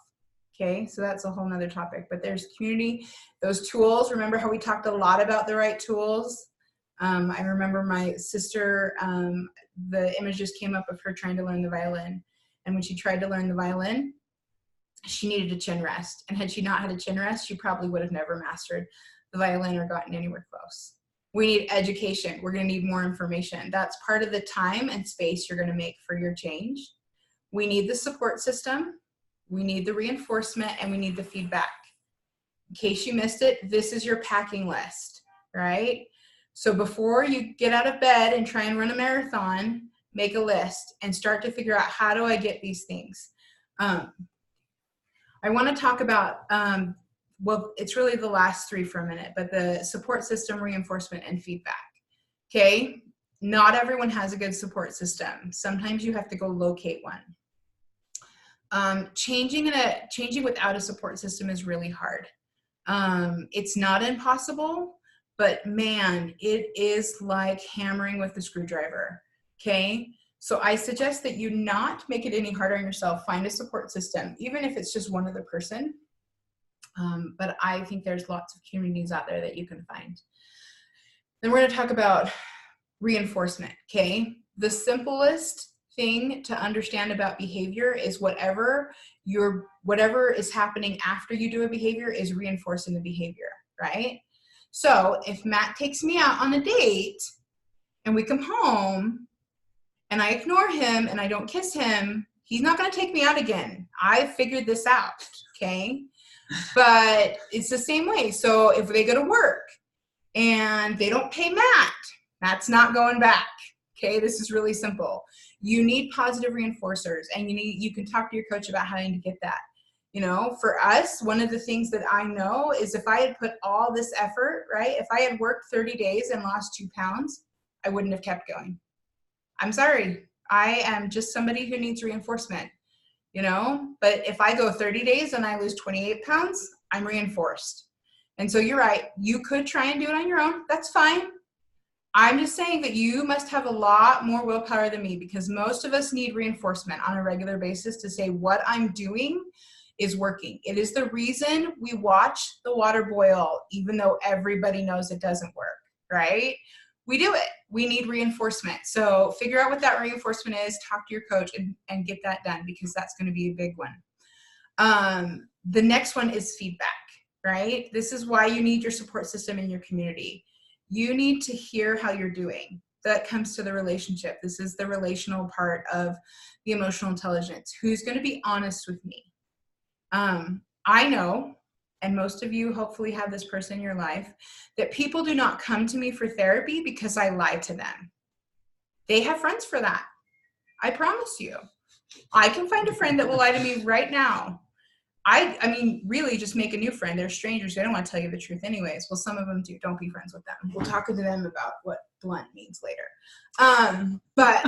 B: Okay, so that's a whole nother topic, but there's community, those tools. Remember how we talked a lot about the right tools? I remember my sister, the image just came up of her trying to learn the violin. And when she tried to learn the violin, she needed a chin rest. And had she not had a chin rest, she probably would have never mastered the violin or gotten anywhere close. We need education. We're going to need more information. That's part of the time and space you're going to make for your change. We need the support system. We need the reinforcement, and we need the feedback. In case you missed it, this is your packing list, right? So before you get out of bed and try and run a marathon, make a list and start to figure out, how do I get these things? I want to talk about, well, it's really the last three for a minute, but the support system, reinforcement, and feedback. Okay, not everyone has a good support system. Sometimes you have to go locate one. Changing without a support system is really hard. It's not impossible, but man, it is like hammering with a screwdriver. Okay, so I suggest that you not make it any harder on yourself. Find a support system, even if it's just one other person. But I think there's lots of communities out there that you can find. Then we're going to talk about reinforcement, okay? The simplest thing to understand about behavior is whatever is happening after you do a behavior is reinforcing the behavior, right? So if Matt takes me out on a date and we come home and I ignore him and I don't kiss him, he's not going to take me out again. I figured this out, okay? But it's the same way. So if they go to work and they don't pay Matt, Matt's not going back. Okay, this is really simple. You need positive reinforcers, and you can talk to your coach about how to get that. You know, for us, one of the things that I know is if I had put all this effort, right? If I had worked 30 days and lost 2 pounds, I wouldn't have kept going. I'm sorry. I am just somebody who needs reinforcement. You know, but if I go 30 days and I lose 28 pounds, I'm reinforced. And so you're right. You could try and do it on your own. That's fine. I'm just saying that you must have a lot more willpower than me, because most of us need reinforcement on a regular basis to say what I'm doing is working. It is the reason we watch the water boil, even though everybody knows it doesn't work, right? We do it. We need reinforcement. So figure out what that reinforcement is, talk to your coach, and get that done, because that's going to be a big one. The next one is feedback, right? This is why you need your support system in your community. You need to hear how you're doing. That comes to the relationship. This is the relational part of the emotional intelligence. Who's going to be honest with me? I know, and most of you hopefully have this person in your life, that people do not come to me for therapy because I lie to them. They have friends for that. I promise you. I can find a friend that will lie to me right now. I mean, really just make a new friend. They're strangers. They don't want to tell you the truth anyways. Well, some of them do. Don't be friends with them. We'll talk to them about what blunt means later. But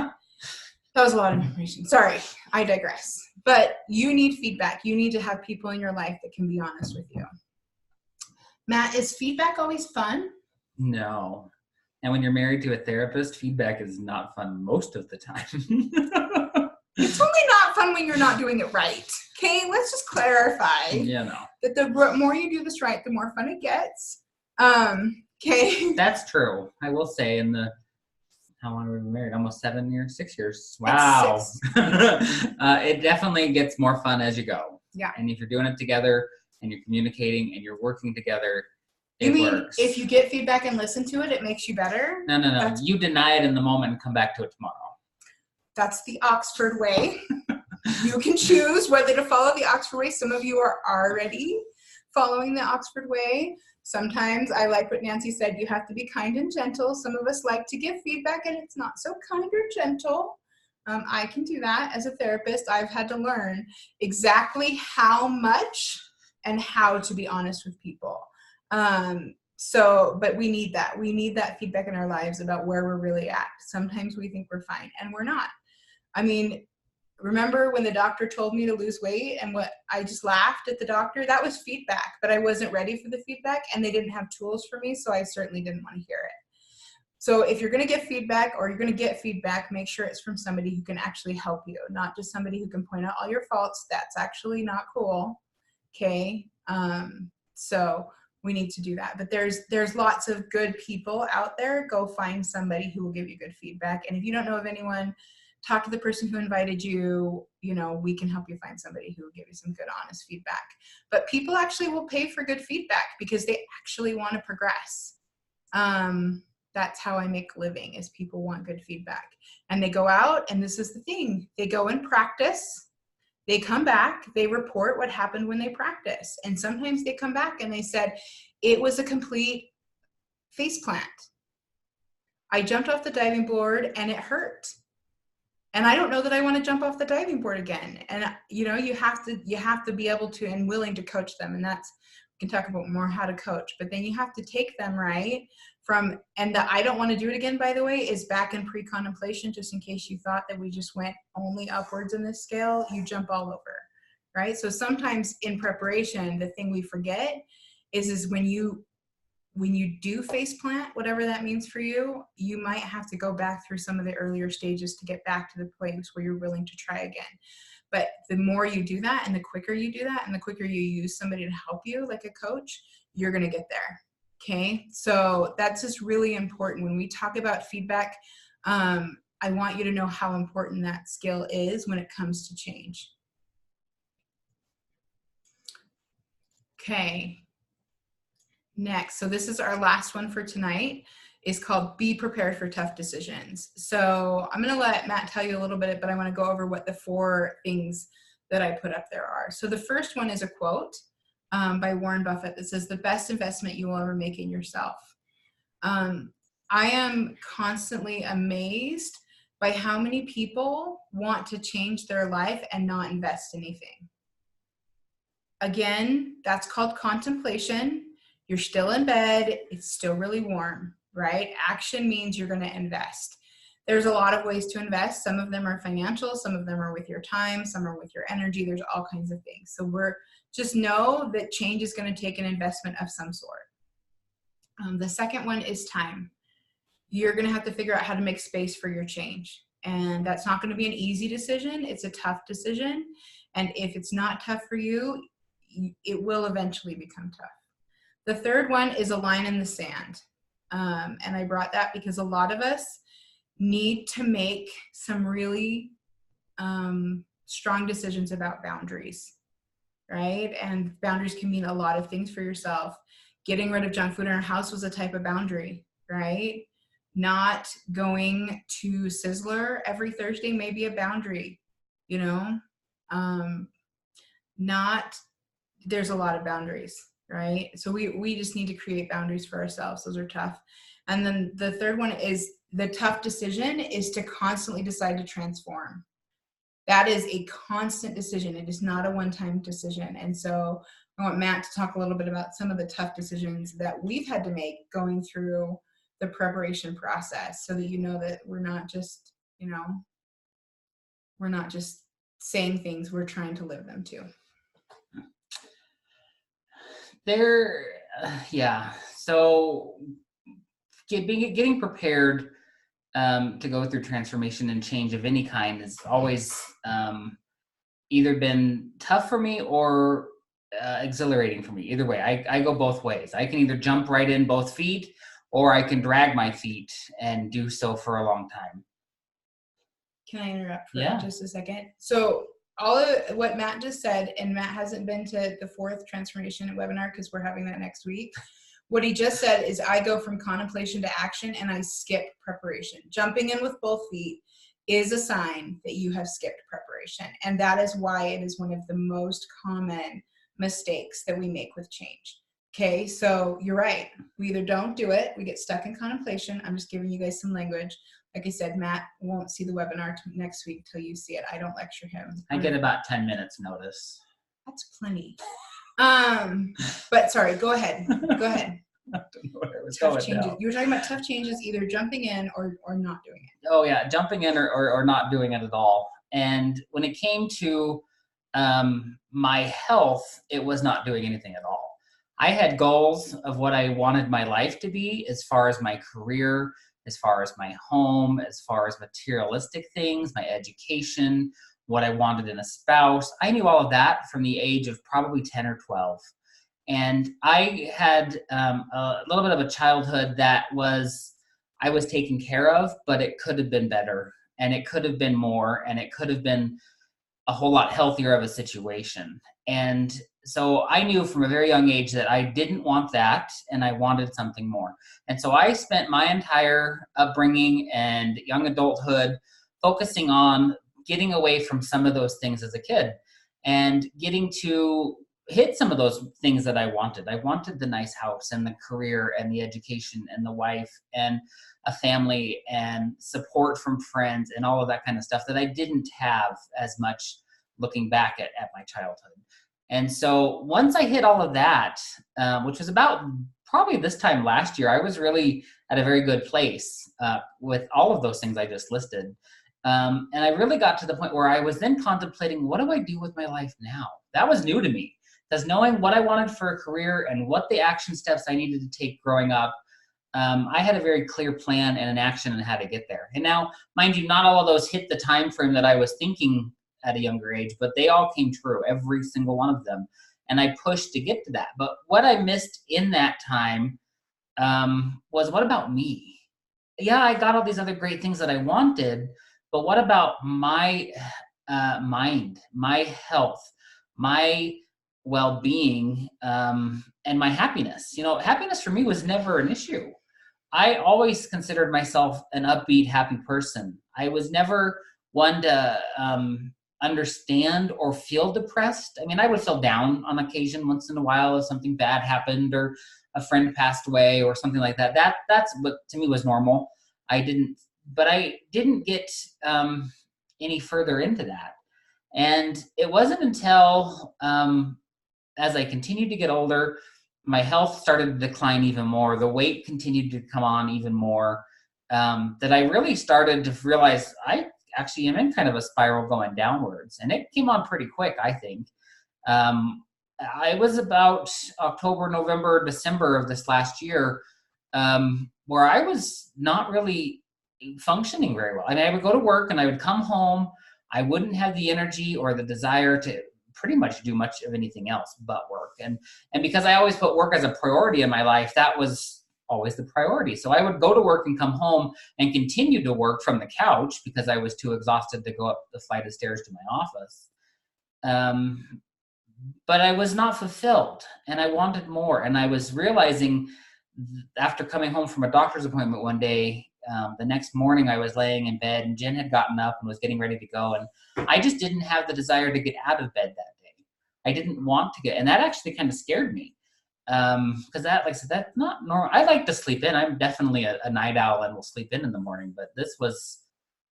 B: that was a lot of information. Sorry, I digress. But you need feedback. You need to have people in your life that can be honest with you. Matt, is feedback always fun?
A: No. And when you're married to a therapist, feedback is not fun most of the time.
B: It's only not fun when you're not doing it right. Okay, let's just clarify.
A: Yeah, no.
B: That the more you do this right, the more fun it gets. Okay.
A: That's true. I will say how long have we been married? Almost 7 years, 6 years. Wow. It definitely gets more fun as you go.
B: Yeah.
A: And if you're doing it together and you're communicating and you're working together, it works.
B: If you get feedback and listen to it, it makes you better?
A: No. You deny it in the moment and come back to it tomorrow.
B: That's the Oxford way. You can choose whether to follow the Oxford way. Some of you are already following the Oxford way. Sometimes I like what Nancy said, you have to be kind and gentle. Some of us like to give feedback and it's not so kind or gentle. I can do that as a therapist. I've had to learn exactly how much and how to be honest with people. But we need that. We need that feedback in our lives about where we're really at. Sometimes we think we're fine and we're not. I mean, remember when the doctor told me to lose weight and I just laughed at the doctor? That was feedback, but I wasn't ready for the feedback and they didn't have tools for me, so I certainly didn't want to hear it. So if you're going to give feedback or you're going to get feedback, make sure it's from somebody who can actually help you, not just somebody who can point out all your faults. That's actually not cool. Okay. So we need to do that. But there's lots of good people out there. Go find somebody who will give you good feedback. And if you don't know of anyone, talk to the person who invited you. You know, we can help you find somebody who will give you some good, honest feedback. But people actually will pay for good feedback because they actually want to progress. That's how I make a living, is people want good feedback. And they go out, and this is the thing, they go and practice. They come back, they report what happened when they practice. And sometimes they come back and they said, it was a complete face plant. I jumped off the diving board and it hurt. And I don't know that I want to jump off the diving board again. And you know, you have to be able to and willing to coach them. And that's, we can talk about more how to coach, but then you have to take them right from, and the I don't want to do it again, by the way, is back in pre-contemplation, just in case you thought that we just went only upwards in this scale, you jump all over, right? So sometimes in preparation, the thing we forget is when you do face plant, whatever that means for you, you might have to go back through some of the earlier stages to get back to the place where you're willing to try again. But the more you do that, and the quicker you do that, and the quicker you use somebody to help you, like a coach, you're going to get there. Okay. So that's just really important. When we talk about feedback, I want you to know how important that skill is when it comes to change. Okay. Next, so this is our last one for tonight, is called Be Prepared for Tough Decisions. So I'm going to let Matt tell you a little bit, but I want to go over what the 4 things that I put up there are. So the first one is a quote by Warren Buffett that says, "The best investment you will ever make in yourself." I am constantly amazed by how many people want to change their life and not invest anything. Again, that's called contemplation. You're still in bed, it's still really warm, right? Action means you're going to invest. There's a lot of ways to invest. Some of them are financial, some of them are with your time, some are with your energy. There's all kinds of things. So just know that change is going to take an investment of some sort. The second one is time. You're going to have to figure out how to make space for your change. And that's not going to be an easy decision. It's a tough decision. And if it's not tough for you, it will eventually become tough. The third one is a line in the sand. And I brought that because a lot of us need to make some really strong decisions about boundaries, right? And boundaries can mean a lot of things for yourself. Getting rid of junk food in our house was a type of boundary, right? Not going to Sizzler every Thursday may be a boundary, you know? There's a lot of boundaries, right? So we just need to create boundaries for ourselves. Those are tough. And then the third one is the tough decision is to constantly decide to transform. That is a constant decision. It is not a one-time decision. And so I want Matt to talk a little bit about some of the tough decisions that we've had to make going through the preparation process, so that you know that we're not just, we're not just saying things, we're trying to live them too.
A: So getting prepared to go through transformation and change of any kind has always either been tough for me or exhilarating for me. Either way, I go both ways. I can either jump right in both feet, or I can drag my feet and do so for a long time.
B: Can I interrupt for just a second? So all of what Matt just said, and Matt hasn't been to the 4th transformation webinar because we're having that next week. What he just said is I go from contemplation to action and I skip preparation. Jumping in with both feet is a sign that you have skipped preparation. And that is why it is one of the most common mistakes that we make with change. Okay, so you're right. We either don't do it, we get stuck in contemplation. I'm just giving you guys some language. Like I said, Matt won't see the webinar next week till you see it. I don't lecture him.
A: I get about 10 minutes notice.
B: That's plenty. But sorry, go ahead. Go ahead.
A: I don't know where it was
B: tough
A: going
B: changes.
A: now.
B: You were talking about tough changes, either jumping in or not doing it.
A: Oh yeah, jumping in or not doing it at all. And when it came to my health, it was not doing anything at all. I had goals of what I wanted my life to be, as far as my career, as far as my home, as far as materialistic things, my education, what I wanted in a spouse. I knew all of that from the age of probably 10 or 12. And I had a little bit of a childhood that I was taken care of, but it could have been better. and it could have been more, and it could have been a whole lot healthier of a situation. And so I knew from a very young age that I didn't want that, and I wanted something more. And so I spent my entire upbringing and young adulthood focusing on getting away from some of those things as a kid and getting to hit some of those things that I wanted. I wanted the nice house and the career and the education and the wife and a family and support from friends and all of that kind of stuff that I didn't have as much looking back at my childhood. And so once I hit all of that, which was about probably this time last year, I was really at a very good place with all of those things I just listed. And I really got to the point where I was then contemplating, what do I do with my life now? That was new to me, because knowing what I wanted for a career and what the action steps I needed to take growing up, I had a very clear plan and an action on how to get there. And now, mind you, not all of those hit the time frame that I was thinking at a younger age, but they all came true, every single one of them. And I pushed to get to that. But what I missed in that time was, what about me? Yeah, I got all these other great things that I wanted, but what about my mind, my health, my well-being, and my happiness? Happiness for me was never an issue. I always considered myself an upbeat, happy person. I was never one to understand or feel depressed. I mean, I would feel down on occasion once in a while if something bad happened or a friend passed away or something like that. That's what to me was normal. I didn't get any further into that. And it wasn't until as I continued to get older, my health started to decline even more. The weight continued to come on even more. That I really started to realize I actually am in kind of a spiral going downwards. And it came on pretty quick, I think. I was about October, November, December of this last year, where I was not really functioning very well. I mean, I would go to work and I would come home. I wouldn't have the energy or the desire to pretty much do much of anything else but work. And because I always put work as a priority in my life, that was always the priority. So I would go to work and come home and continue to work from the couch because I was too exhausted to go up the flight of stairs to my office. But I was not fulfilled, and I wanted more. And I was realizing after coming home from a doctor's appointment one day, the next morning I was laying in bed and Jen had gotten up and was getting ready to go. And I just didn't have the desire to get out of bed that day. I didn't want to get, and that actually kind of scared me. Because that, like I said, that's not normal. I like to sleep in. I'm definitely a night owl and will sleep in the morning, but this was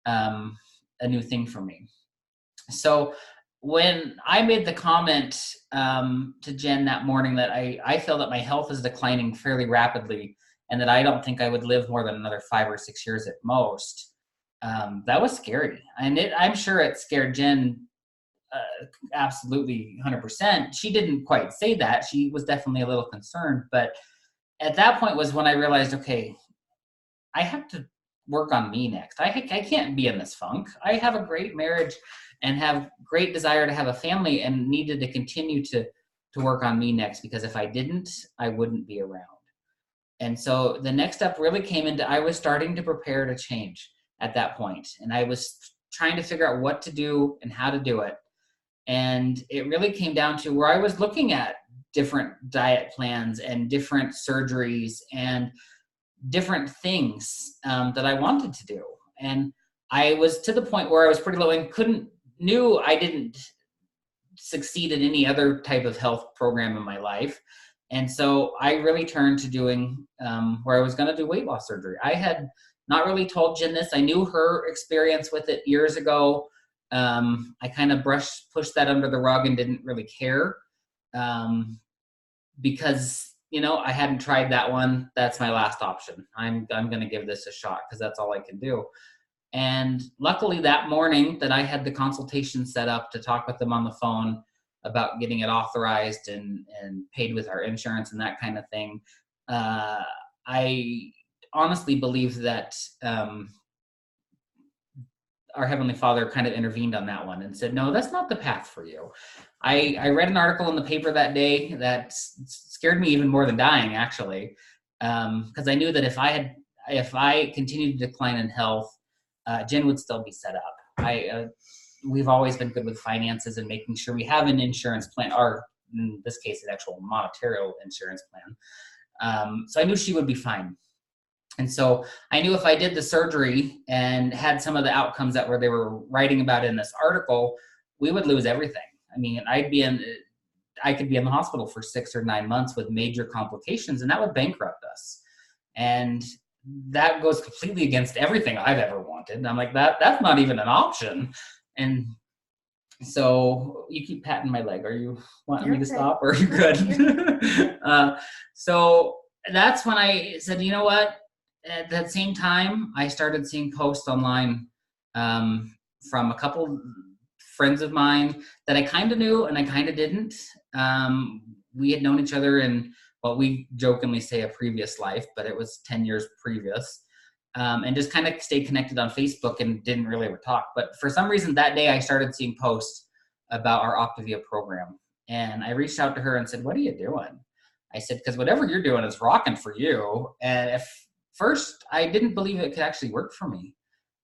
A: a new thing for me. So when I made the comment to Jen that morning that I feel that my health is declining fairly rapidly and that I don't think I would live more than another 5 or 6 years at most, that was scary. And I'm sure it scared Jen absolutely 100%. She didn't quite say that. She was definitely a little concerned. But at that point was when I realized, okay, I have to work on me next. I can't be in this funk. I have a great marriage and have great desire to have a family and needed to continue to work on me next, because if I didn't, I wouldn't be around. And so the next step really came into, I was starting to prepare to change at that point. And I was trying to figure out what to do and how to do it. And it really came down to where I was looking at different diet plans and different surgeries and different things that I wanted to do. And I was to the point where I was pretty low and knew I didn't succeed in any other type of health program in my life. And so I really turned to doing where I was going to do weight loss surgery. I had not really told Jen this. I knew her experience with it years ago. I kind of pushed that under the rug and didn't really care because, I hadn't tried that one. That's my last option. I'm going to give this a shot because that's all I can do. And luckily that morning that I had the consultation set up to talk with them on the phone about getting it authorized and paid with our insurance and that kind of thing, I honestly believe that our Heavenly Father kind of intervened on that one and said, no, that's not the path for you. I read an article in the paper that day that scared me even more than dying, actually, because I knew that if I continued to decline in health, Jen would still be set up. We've always been good with finances and making sure we have an insurance plan, or in this case, an actual monetary insurance plan. So I knew she would be fine. And so I knew if I did the surgery and had some of the outcomes that they were writing about in this article, we would lose everything. I mean, I could be in the hospital for 6 or 9 months with major complications, and that would bankrupt us. And that goes completely against everything I've ever wanted. And I'm like, that's not even an option. And so you keep patting my leg. Are you wanting me to stop, or are you good? So that's when I said, you know what? At that same time, I started seeing posts online from a couple friends of mine that I kind of knew and I kind of didn't. We had known each other in what we jokingly say a previous life, but it was 10 years previous. And just kind of stayed connected on Facebook and didn't really ever talk. But for some reason that day I started seeing posts about our Optavia program. And I reached out to her and said, what are you doing? I said, because whatever you're doing is rocking for you. And first I didn't believe it could actually work for me.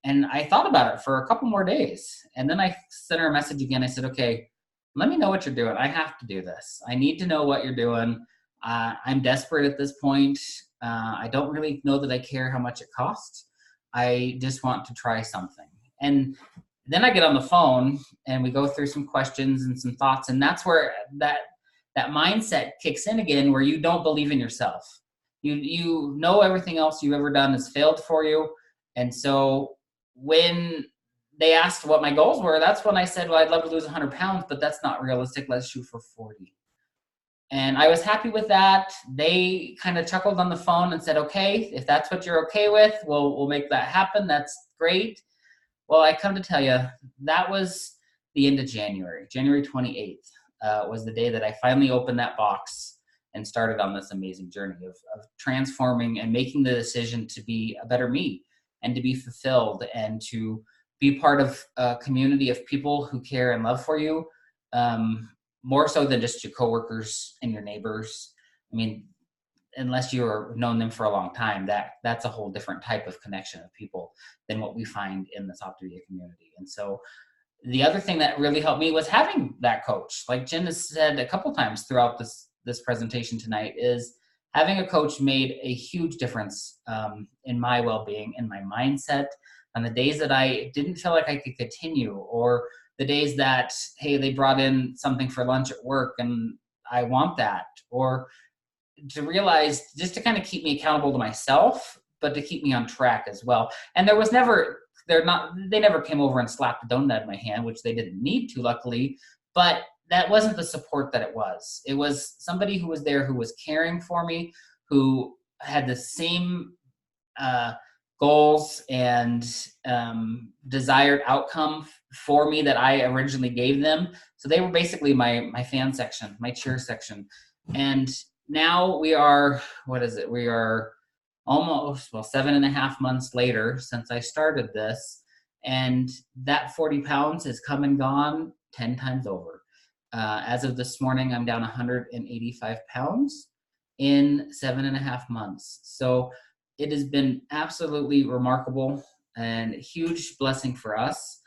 A: And I thought about it for a couple more days. And then I sent her a message again. I said, okay, let me know what you're doing. I have to do this. I need to know what you're doing. I'm desperate at this point. I don't really know that I care how much it costs. I just want to try something. And then I get on the phone and we go through some questions and some thoughts. And that's where that mindset kicks in again, where you don't believe in yourself. You know everything else you've ever done has failed for you. And so when they asked what my goals were, that's when I said, well, I'd love to lose 100 pounds, but that's not realistic. Let's shoot for 40. And I was happy with that. They kind of chuckled on the phone and said, okay, if that's what you're okay with, we'll make that happen. That's great. Well, I come to tell you, that was the end of January. January 28th was the day that I finally opened that box and started on this amazing journey of transforming and making the decision to be a better me and to be fulfilled and to be part of a community of people who care and love for you. More so than just your coworkers and your neighbors. I mean, unless you've known them for a long time, that's a whole different type of connection of people than what we find in this Optavia community. And so the other thing that really helped me was having that coach. Like Jen has said a couple times throughout this presentation tonight, is having a coach made a huge difference in my well-being, in my mindset, on the days that I didn't feel like I could continue, or the days that, hey, they brought in something for lunch at work and I want that, or to realize just to kind of keep me accountable to myself, but to keep me on track as well. And they never came over and slapped a donut in my hand, which they didn't need to, luckily, but that wasn't the support that it was. It was somebody who was there, who was caring for me, who had the same goals and desired outcome for me that I originally gave them. So they were basically my fan section, my cheer section. And now we are, we are almost 7.5 months later since I started this, and that 40 pounds has come and gone 10 times over. As of this morning, I'm down 185 pounds in 7.5 months. So it has been absolutely remarkable and a huge blessing for us,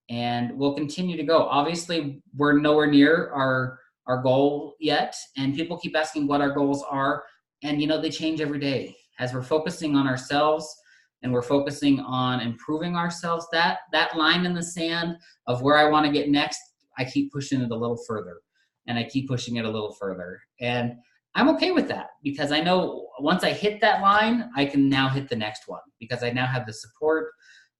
A: and we'll continue to go. Obviously, we're nowhere near our goal yet, and people keep asking what our goals are, and they change every day. As we're focusing on ourselves and we're focusing on improving ourselves, that line in the sand of where I want to get next, I keep pushing it a little further, and I keep pushing it a little further. And I'm okay with that, because I know once I hit that line, I can now hit the next one, because I now have the support,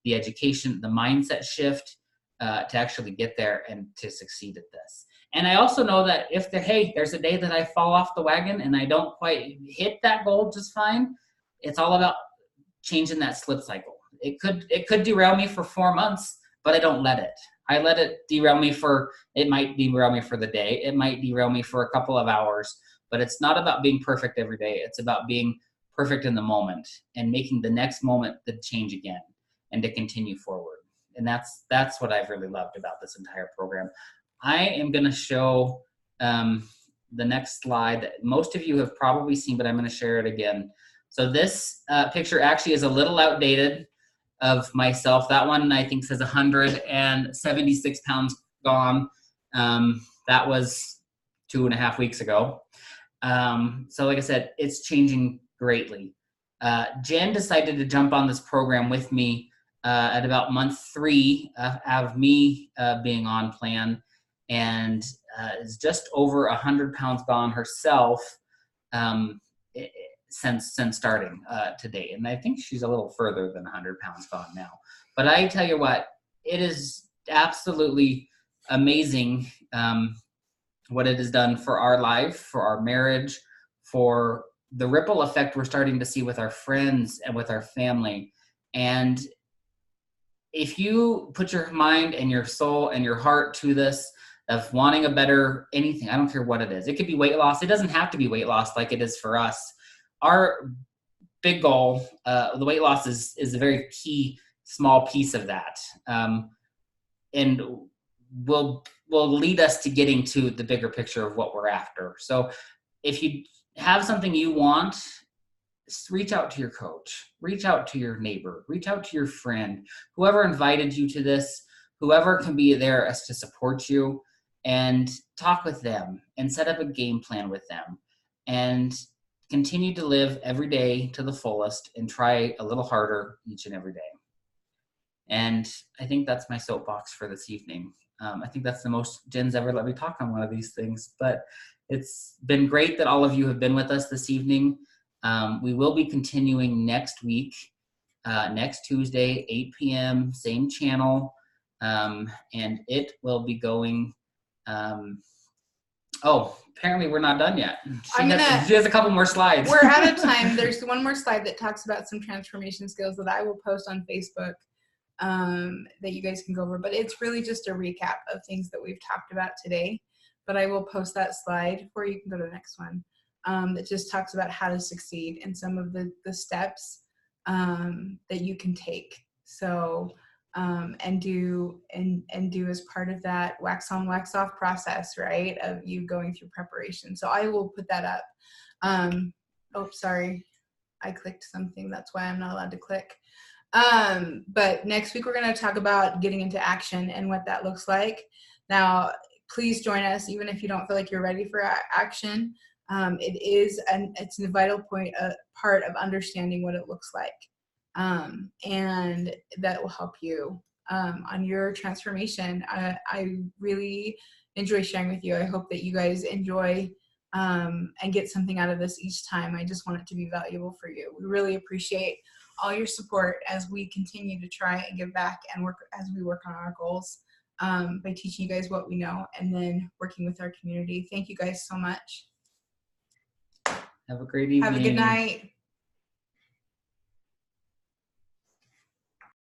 A: the education, the mindset shift to actually get there and to succeed at this. And I also know that if there's a day that I fall off the wagon and I don't quite hit that goal just fine, it's all about changing that slip cycle. It could derail me for 4 months, but I don't let it. I let it derail me it might derail me for the day. It might derail me for a couple of hours, but it's not about being perfect every day. It's about being perfect in the moment and making the next moment the change again and to continue forward. And that's what I've really loved about this entire program. I am going to show the next slide that most of you have probably seen, but I'm going to share it again. So this picture actually is a little outdated. of myself. That one I think says 176 pounds gone. That was 2.5 weeks ago. So like I said, it's changing greatly. Jen decided to jump on this program with me at about month 3 of me being on plan, and is just over 100 pounds gone herself since starting today. And I think she's a little further than 100 pounds gone now. But I tell you what, it is absolutely amazing what it has done for our life, for our marriage, for the ripple effect we're starting to see with our friends and with our family. And if you put your mind and your soul and your heart to this, of wanting a better anything, I don't care what it is. It could be weight loss. It doesn't have to be weight loss like it is for us. Our big goal, the weight loss is a very key small piece of that. And will lead us to getting to the bigger picture of what we're after. So if you have something you want, reach out to your coach, reach out to your neighbor, reach out to your friend, whoever invited you to this, whoever can be there as to support you, and talk with them and set up a game plan with them and continue to live every day to the fullest and try a little harder each and every day. And I think that's my soapbox for this evening. I think that's the most Jen's ever let me talk on one of these things, but it's been great that all of you have been with us this evening. We will be continuing next week, next Tuesday, 8 p.m., same channel, and it will be going. Apparently we're not done yet. She has a couple more slides.
B: We're out of time. There's one more slide that talks about some transformation skills that I will post on Facebook that you guys can go over. But it's really just a recap of things that we've talked about today. But I will post that slide, or you can go to the next one, that just talks about how to succeed and some of the steps that you can take. So and do as part of that wax on, wax off process, right, of you going through preparation. So I will put that up. Sorry, I clicked something. That's why I'm not allowed to click. But next week we're going to talk about getting into action and what that looks like. Now, please join us, even if you don't feel like you're ready for action. It's a vital part of understanding what it looks like. And that will help you on your transformation. I really enjoy sharing with you. I hope that you guys enjoy and get something out of this each time. I just want it to be valuable for you. We really appreciate all your support as we continue to try and give back and work on our goals by teaching you guys what we know and then working with our community. Thank you guys so much.
A: Have a great evening.
B: Have a good night.